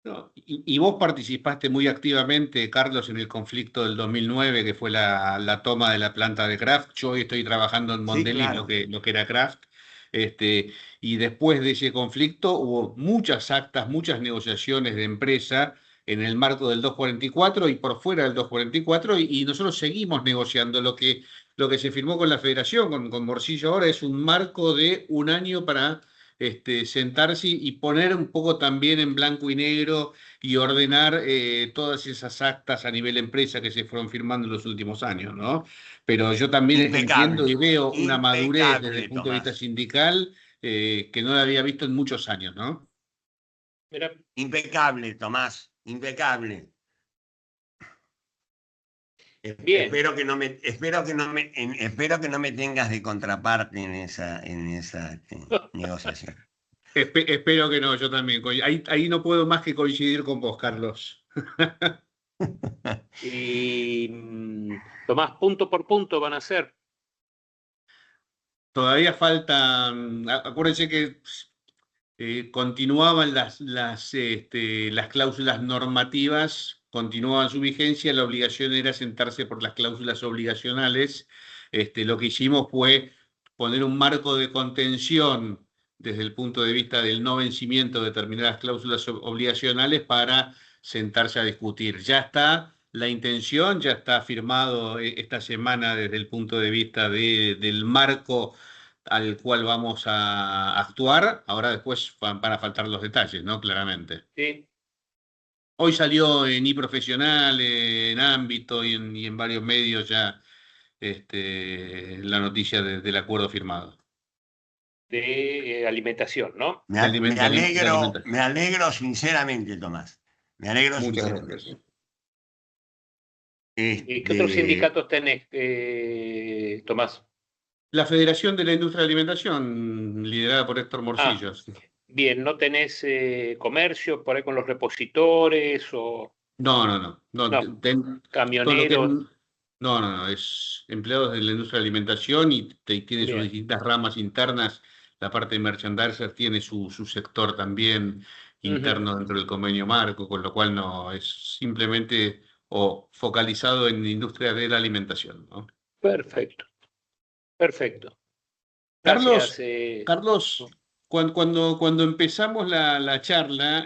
No, y vos participaste muy activamente, Carlos, en el conflicto del 2009, que fue la toma de la planta de Kraft. Yo hoy estoy trabajando en Sí, Mondelez, claro. lo que era Kraft. Y después de ese conflicto hubo muchas actas, muchas negociaciones de empresa en el marco del 244 y por fuera del 244, y nosotros seguimos negociando. Lo que se firmó con la Federación, con Morcillo ahora, es un marco de un año para sentarse y poner un poco también en blanco y negro y ordenar todas esas actas a nivel empresa que se fueron firmando en los últimos años, ¿no? Pero yo también entiendo y Impecable, veo una madurez desde el impecable, punto de vista Tomás. sindical que no la había visto en muchos años, ¿no? Mira, Impecable, Tomás, impecable. bien, Espero que no me tengas de contraparte en esa negociación. Espero que no, yo también. Ahí no puedo más que coincidir con vos, Carlos. y Tomás, punto por punto van a ser. Todavía faltan, acuérdense que continuaban las cláusulas normativas, continuaban su vigencia, la obligación era sentarse por las cláusulas obligacionales. Lo que hicimos fue poner un marco de contención desde el punto de vista del no vencimiento de determinadas cláusulas obligacionales para sentarse a discutir. Ya está la intención, ya está firmado esta semana desde el punto de vista del marco al cual vamos a actuar. Ahora después van a faltar los detalles, ¿no? Claramente. ¿Sí? Hoy salió en iProfesional, en Ámbito y en varios medios ya la noticia del acuerdo firmado. De alimentación, ¿no? Me, De, a- me de alegro, alimentación. me alegro sinceramente, Tomás. Me alegro Muchas sinceramente. gracias. ¿Qué otros Este, sindicatos tenés, Tomás? La Federación de la Industria de la Alimentación, liderada por Héctor Ah, Morcillos. bien, ¿no tenés comercio por ahí con los repositores o No, no, no. No, no, todo lo que es. camioneros? No, no, no. Es empleados de la industria de la alimentación y tiene sus Bien. distintas ramas internas. La parte de merchandiser tiene su sector también Ujú. interno dentro del convenio marco, con lo cual no es simplemente o focalizado en industria de la alimentación, ¿no? Perfecto, perfecto. Gracias. Carlos, Carlos, cuando empezamos la charla,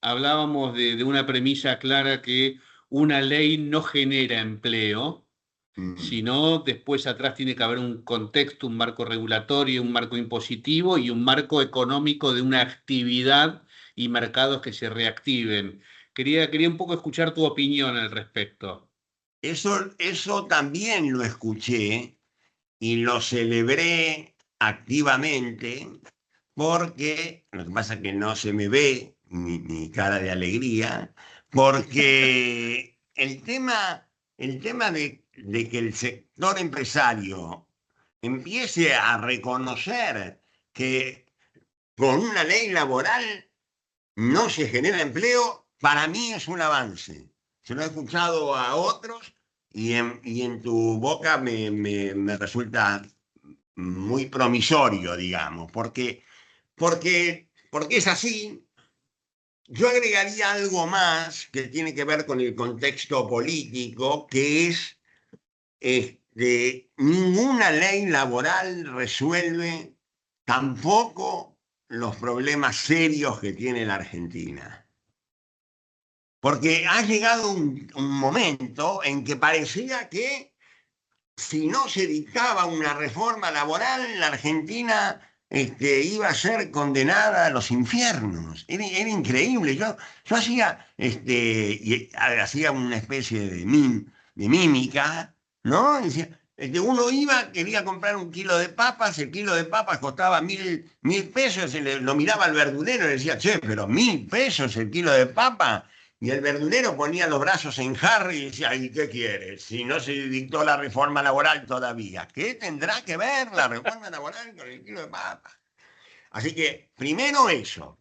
hablábamos de una premisa clara que una ley no genera empleo, mm, sino después atrás tiene que haber un contexto, un marco regulatorio, un marco impositivo y un marco económico de una actividad y mercados que se reactiven. Quería un poco escuchar tu opinión al respecto. eso también lo escuché y lo celebré activamente porque lo que pasa es que no se me ve mi cara de alegría, porque el tema de que el sector empresario empiece a reconocer que con una ley laboral no se genera empleo, para mí es un avance. Se lo he escuchado a otros y en tu boca me resulta muy promisorio, digamos, porque es así. Yo agregaría algo más que tiene que ver con el contexto político, que es ninguna ley laboral resuelve tampoco los problemas serios que tiene la Argentina. Porque ha llegado un momento en que parecía que si no se dictaba una reforma laboral, la Argentina iba a ser condenada a los infiernos. Era increíble. Yo hacía una especie de mímica, ¿no? Decía, uno iba, quería comprar un kilo de papas, el kilo de papas costaba 1.000 pesos, lo miraba al verdulero y le decía, che, pero 1.000 pesos el kilo de papa. Y el verdulero ponía los brazos en jarra y decía, ¿y qué quieres? Si no se dictó la reforma laboral todavía. ¿Qué tendrá que ver la reforma laboral con el kilo de papa? Así que, primero eso.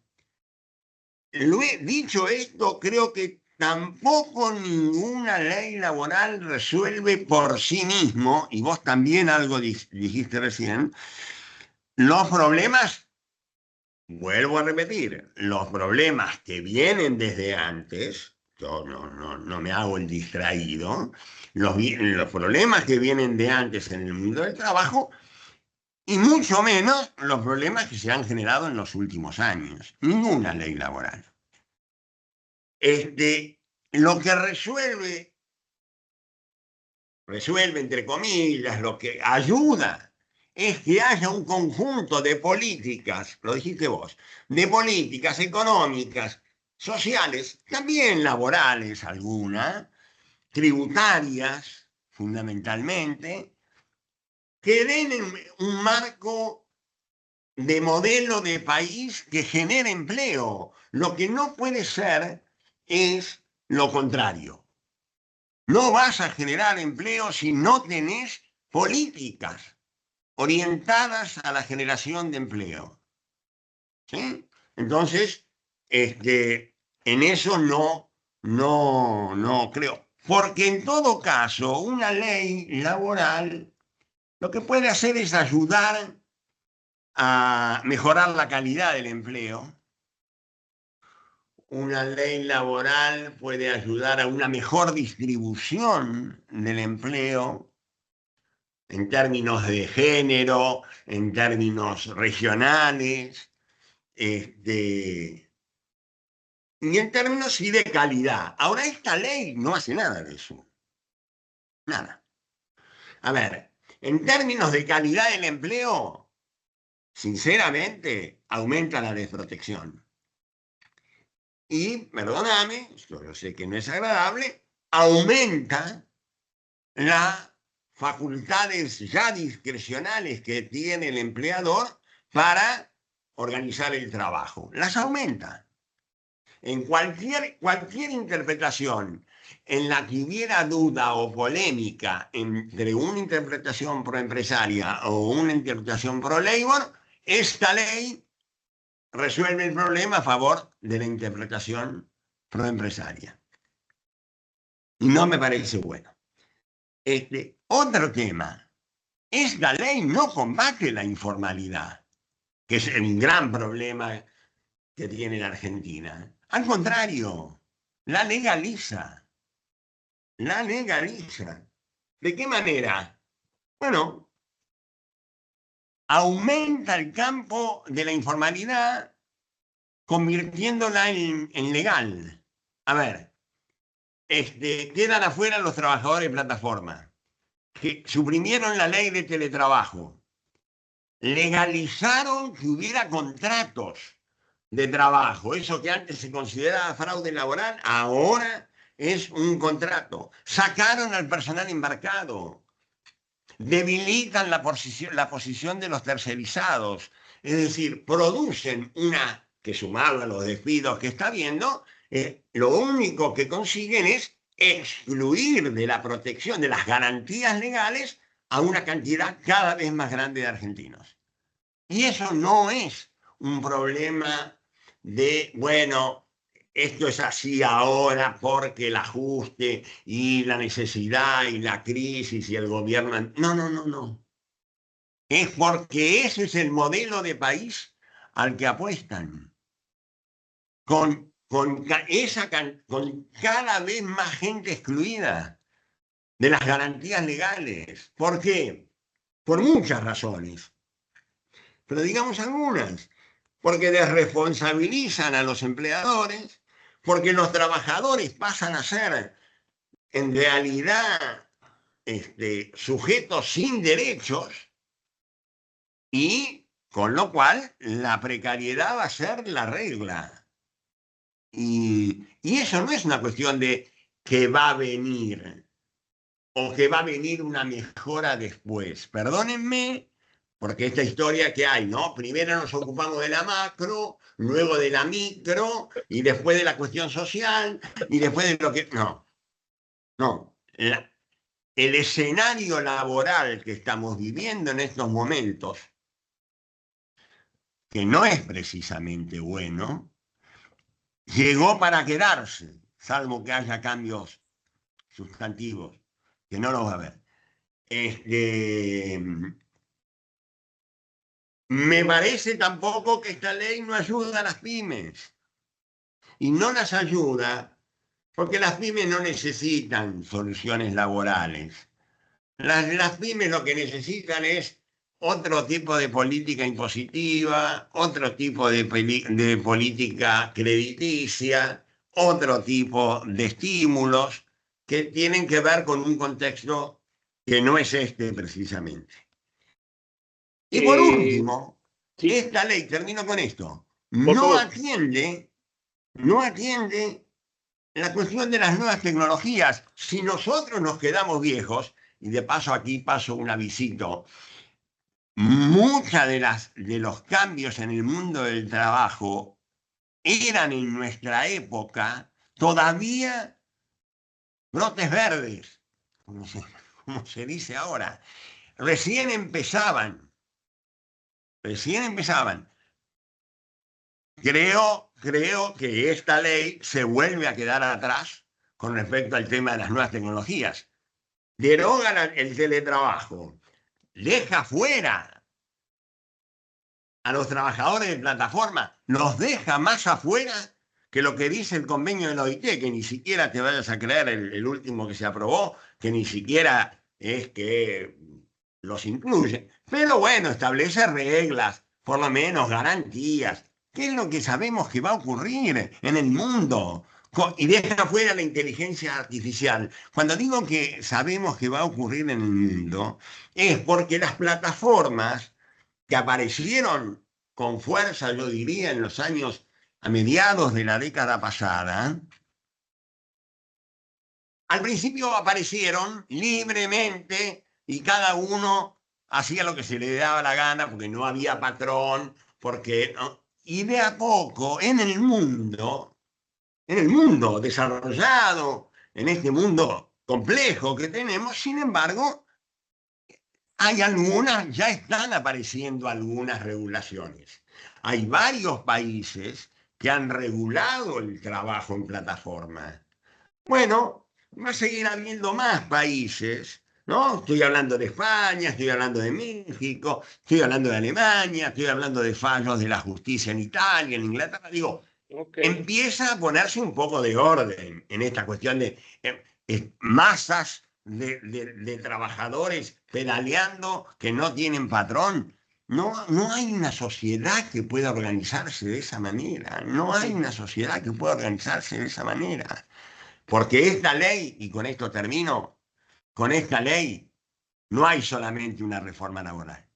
Dicho esto, creo que tampoco ninguna ley laboral resuelve por sí mismo, y vos también algo dijiste recién, los problemas, vuelvo a repetir, los problemas que vienen desde antes, yo no me hago el distraído, los problemas que vienen de antes en el mundo del trabajo, y mucho menos los problemas que se han generado en los últimos años. Ninguna ley laboral. Lo que resuelve entre comillas, lo que ayuda es que haya un conjunto de políticas, lo dijiste vos, de políticas económicas, sociales, también laborales algunas, tributarias fundamentalmente, que den un marco de modelo de país que genere empleo. Lo que no puede ser es lo contrario. No vas a generar empleo si no tenés políticas orientadas a la generación de empleo. ¿Sí? Entonces, en eso no creo. Porque en todo caso, una ley laboral lo que puede hacer es ayudar a mejorar la calidad del empleo. Una ley laboral puede ayudar a una mejor distribución del empleo en términos de género, en términos regionales, y en términos sí de calidad. Ahora, esta ley no hace nada de eso. Nada. A ver, en términos de calidad del empleo, sinceramente, aumenta la desprotección. Y, perdóname, yo sé que no es agradable, aumenta las facultades ya discrecionales que tiene el empleador para organizar el trabajo. Las aumenta. En cualquier interpretación en la que hubiera duda o polémica entre una interpretación proempresaria o una interpretación pro-labor, esta ley resuelve el problema a favor de la interpretación proempresaria. Y no me parece bueno. Otro tema. Esta ley no combate la informalidad, que es un gran problema que tiene la Argentina. Al contrario, la legaliza. La legaliza. ¿De qué manera? Bueno, aumenta el campo de la informalidad convirtiéndola en legal. A ver, quedan afuera los trabajadores de plataforma, que suprimieron la ley de teletrabajo, legalizaron que hubiera contratos de trabajo. Eso que antes se consideraba fraude laboral, ahora es un contrato. Sacaron al personal embarcado, debilitan la posición de los tercerizados, es decir, producen una, que sumado a los despidos que está habiendo, lo único que consiguen es excluir de la protección, de las garantías legales, a una cantidad cada vez más grande de argentinos. Y eso no es un problema de, bueno, esto es así ahora porque el ajuste y la necesidad y la crisis y el gobierno. No. Es porque ese es el modelo de país al que apuestan. Con cada vez más gente excluida de las garantías legales. ¿Por qué? Por muchas razones. Pero digamos algunas. Porque desresponsabilizan a los empleadores, porque los trabajadores pasan a ser, en realidad, sujetos sin derechos, y con lo cual la precariedad va a ser la regla. Y eso no es una cuestión de que va a venir o que va a venir una mejora después. Perdónenme, Porque esta historia que hay, ¿no? Primero nos ocupamos de la macro, luego de la micro, y después de la cuestión social, y después de lo que... No, no. El escenario laboral que estamos viviendo en estos momentos, que no es precisamente bueno, llegó para quedarse, salvo que haya cambios sustantivos, que no los va a haber. Me parece tampoco que esta ley no ayuda a las pymes. Y no las ayuda porque las pymes no necesitan soluciones laborales. Las pymes lo que necesitan es otro tipo de política impositiva, otro tipo de política crediticia, otro tipo de estímulos que tienen que ver con un contexto que no es este precisamente. Y por último, Sí, esta ley, termino con esto, por no favor. atiende la cuestión de las nuevas tecnologías. Si nosotros nos quedamos viejos, y de paso aquí paso un avisito, muchas de los cambios en el mundo del trabajo eran en nuestra época todavía brotes verdes, como se dice ahora. Recién empezaban. Creo que esta ley se vuelve a quedar atrás con respecto al tema de las nuevas tecnologías. Derogan el teletrabajo, deja fuera a los trabajadores de plataforma, los deja más afuera que lo que dice el convenio de la OIT, que ni siquiera te vayas a creer el último que se aprobó, que ni siquiera es que los incluye. Pero bueno, establece reglas, por lo menos garantías. ¿Qué es lo que sabemos que va a ocurrir en el mundo? Y deja fuera la inteligencia artificial. Cuando digo que sabemos que va a ocurrir en el mundo, es porque las plataformas que aparecieron con fuerza, yo diría, en los años a mediados de la década pasada, al principio aparecieron libremente y cada uno hacía lo que se le daba la gana porque no había patrón, porque ¿no? Y de a poco en el mundo desarrollado, en este mundo complejo que tenemos, sin embargo, ya están apareciendo algunas regulaciones. Hay varios países que han regulado el trabajo en plataforma. Bueno, va a seguir habiendo más países, ¿no? Estoy hablando de España, estoy hablando de México, estoy hablando de Alemania, estoy hablando de fallos de la justicia en Italia, en Inglaterra. Digo, empieza a ponerse un poco de orden en esta cuestión de masas de trabajadores pedaleando que no tienen patrón. No hay una sociedad que pueda organizarse de esa manera. No hay una sociedad que pueda organizarse de esa manera. Porque esta ley, y con esto termino, con esta ley no hay solamente una reforma laboral.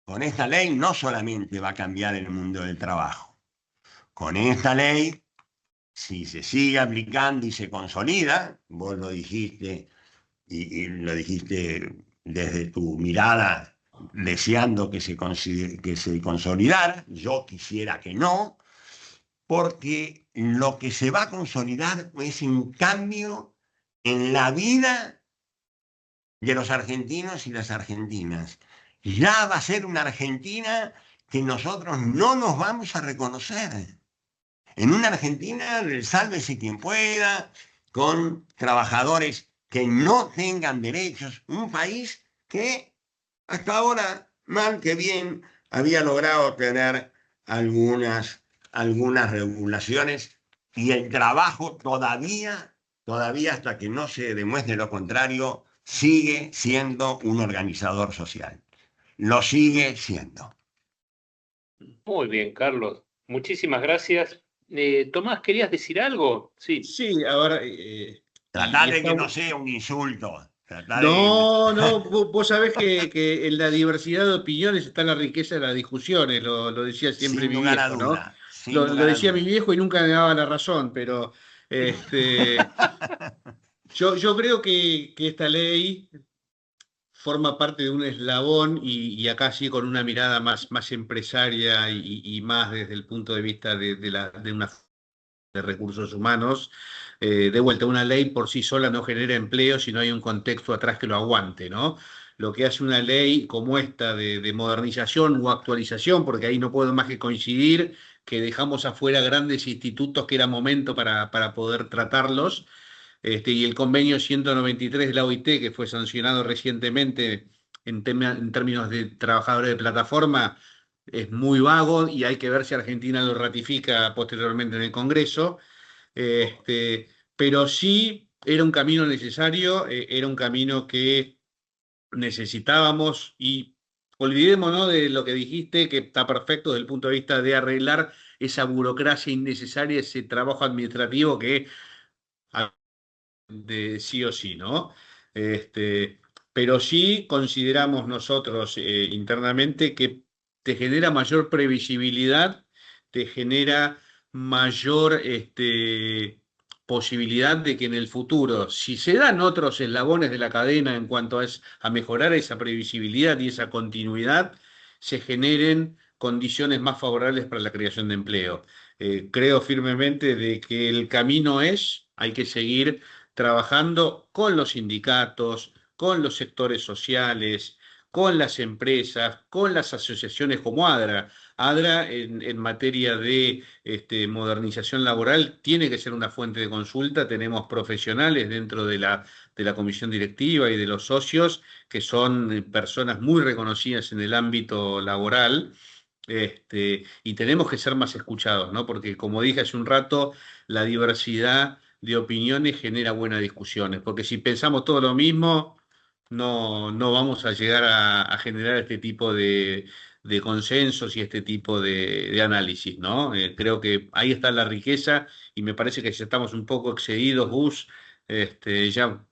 Con esta ley no solamente va a cambiar el mundo del trabajo. Con esta ley, si se sigue aplicando y se consolida, vos lo dijiste y lo dijiste desde tu mirada, deseando que se consolidara, yo quisiera que no, porque lo que se va a consolidar es un cambio en la vida de los argentinos y las argentinas. Ya va a ser una Argentina que nosotros no nos vamos a reconocer. En una Argentina del sálvese quien pueda, con trabajadores que no tengan derechos, un país que hasta ahora, mal que bien, había logrado tener algunas regulaciones y el trabajo todavía hasta que no se demuestre lo contrario, sigue siendo un organizador social. Lo sigue siendo. Muy bien, Carlos. Muchísimas gracias. Tomás, ¿querías decir algo? Sí. Sí, ahora... Tratar de que no sea un insulto. No, vos sabés que en la diversidad de opiniones está la riqueza de las discusiones, lo decía siempre Sin mi lugar a viejo, ¿no? duda. Lo decía mi viejo y nunca me daba la razón, pero yo creo que esta ley forma parte de un eslabón y acá sí con una mirada más empresaria y más desde el punto de vista de una de recursos humanos. De vuelta, una ley por sí sola no genera empleo si no hay un contexto atrás que lo aguante, ¿no? Lo que hace una ley como esta de modernización o actualización, porque ahí no puedo más que coincidir que dejamos afuera grandes institutos que era momento para poder tratarlos, y el convenio 193 de la OIT, que fue sancionado recientemente en términos de trabajadores de plataforma, es muy vago y hay que ver si Argentina lo ratifica posteriormente en el Congreso. Pero sí era un camino necesario, era un camino que necesitábamos y olvidémonos de lo que dijiste, que está perfecto desde el punto de vista de arreglar esa burocracia innecesaria, ese trabajo administrativo que de sí o sí, ¿no? Este, pero sí consideramos nosotros internamente que te genera mayor previsibilidad, te genera mayor posibilidad de que en el futuro, si se dan otros eslabones de la cadena en cuanto a mejorar esa previsibilidad y esa continuidad, se generen condiciones más favorables para la creación de empleo. Creo firmemente de que el camino hay que seguir trabajando con los sindicatos, con los sectores sociales, con las empresas, con las asociaciones como ADRA. ADRA en materia de modernización laboral tiene que ser una fuente de consulta. Tenemos profesionales dentro de la comisión directiva y de los socios que son personas muy reconocidas en el ámbito laboral. Y tenemos que ser más escuchados, ¿no? Porque como dije hace un rato, la diversidad de opiniones genera buenas discusiones, porque si pensamos todo lo mismo, no vamos a llegar a generar este tipo de consensos y este tipo de análisis, ¿no? Creo que ahí está la riqueza y me parece que ya estamos un poco excedidos, Gus. Ya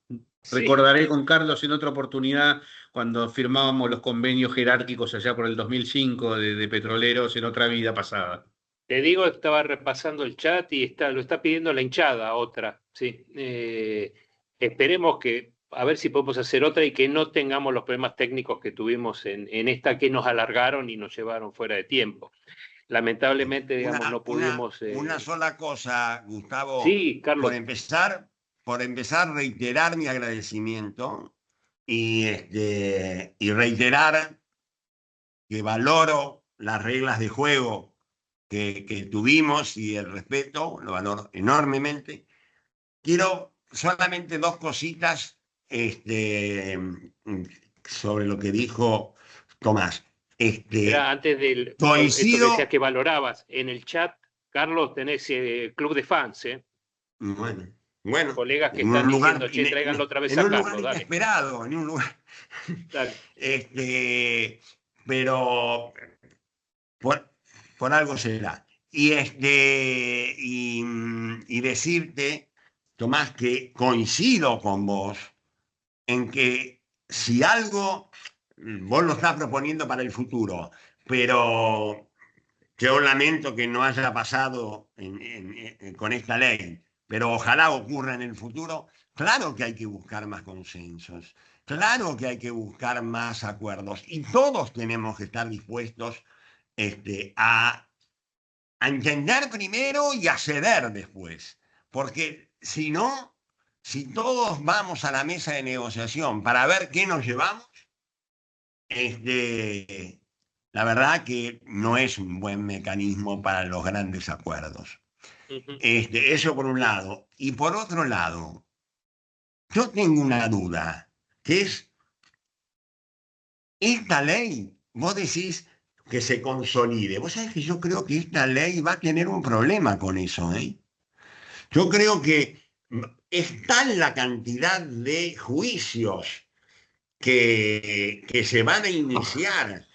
Sí, recordaré con Carlos en otra oportunidad cuando firmábamos los convenios jerárquicos allá por el 2005 de petroleros en otra vida pasada. te digo, estaba repasando el chat y lo está pidiendo la hinchada, otra. Sí. Esperemos que, a ver si podemos hacer otra y que no tengamos los problemas técnicos que tuvimos en esta que nos alargaron y nos llevaron fuera de tiempo. Lamentablemente, digamos, no pudimos. Una sola cosa, Gustavo, Sí, por Carlos. empezar, por empezar, reiterar mi agradecimiento y reiterar que valoro las reglas de juego que tuvimos y el respeto, lo valoro enormemente. Quiero solamente dos cositas sobre lo que dijo Tomás. Era antes del esto que decías Coincido, que valorabas. En el chat, Carlos, tenés club de fans, bueno, bueno, colegas que en están un lugar, diciendo, che, tráiganlo otra vez en a un lugar Carlos, dale, inesperado, en un lugar, dale. pero por, por algo será. Y decirte, Tomás, que coincido con vos en que si algo vos lo estás proponiendo para el futuro, pero yo lamento que no haya pasado con esta ley, pero ojalá ocurra en el futuro. Claro que hay que buscar más consensos, claro que hay que buscar más acuerdos y todos tenemos que estar dispuestos a entender primero y a ceder después, porque si no, si todos vamos a la mesa de negociación para ver qué nos llevamos, la verdad que no es un buen mecanismo para los grandes acuerdos. Ujú. Eso por un lado. Y por otro lado, yo tengo una duda, que es, esta ley, vos decís que se consolide. Vos sabés que yo creo que esta ley va a tener un problema con eso, ¿eh? Yo creo que es tal la cantidad de juicios que se van a iniciar,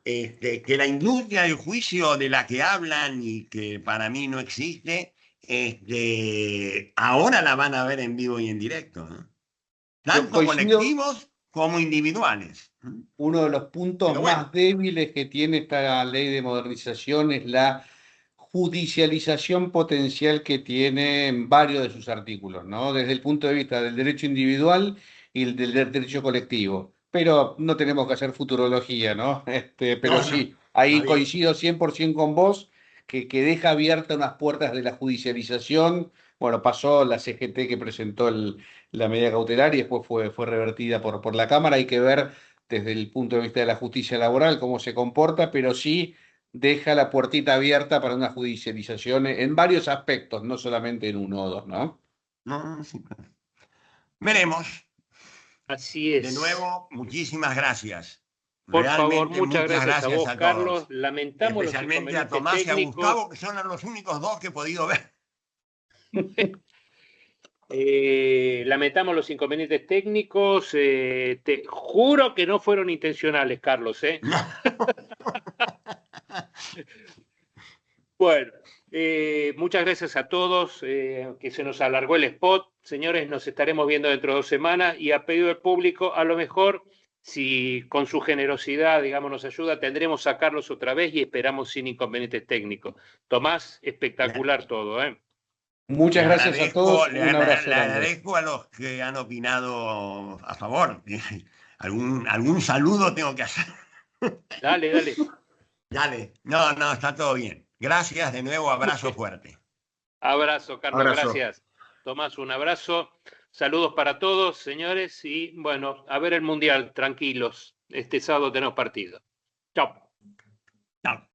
que la industria del juicio de la que hablan y que para mí no existe, ahora la van a ver en vivo y en directo, ¿no? Yo Tanto coincido, colectivos como individuales. uno de los puntos Pero bueno, más débiles que tiene esta ley de modernización es la judicialización potencial que tiene en varios de sus artículos, ¿no? Desde el punto de vista del derecho individual y el del derecho colectivo. pero no tenemos que hacer futurología, ¿no? Pero No, sí, está ahí bien. coincido 100% con vos, que deja abiertas unas puertas de la judicialización. Bueno, pasó la CGT que presentó la medida cautelar y después fue revertida por la Cámara. Hay que ver desde el punto de vista de la justicia laboral cómo se comporta, pero sí deja la puertita abierta para una judicialización en varios aspectos, no solamente en uno o dos, ¿no? No, sí. Veremos. Así De es. nuevo, muchísimas gracias. Por favor, Realmente muchas muchas gracias a gracias vos, a Carlos. todos. Lamentamos los Especialmente a inconvenientes Tomás y a técnicos. Gustavo, que son los únicos dos que he podido ver. Lamentamos los inconvenientes técnicos. Te juro que no fueron intencionales, Carlos. No. Bueno, muchas gracias a todos. Que se nos alargó el spot. Señores, nos estaremos viendo dentro de 2 semanas y a pedido del público, a lo mejor, si con su generosidad, digamos, nos ayuda, tendremos a Carlos otra vez y esperamos sin inconvenientes técnicos. Tomás, espectacular todo, ¿eh? Muchas gracias a todos, Le un abrazo grande. agradezco a los que han opinado a favor. Algún saludo tengo que hacer. Dale, dale. Dale. No, no, está todo bien. Gracias de nuevo, abrazo fuerte. Abrazo, Carlos, Abrazo. gracias. Tomás, un abrazo. Saludos para todos, señores. Y bueno, a ver el Mundial, tranquilos. Este sábado tenemos partido. Chao. Chao.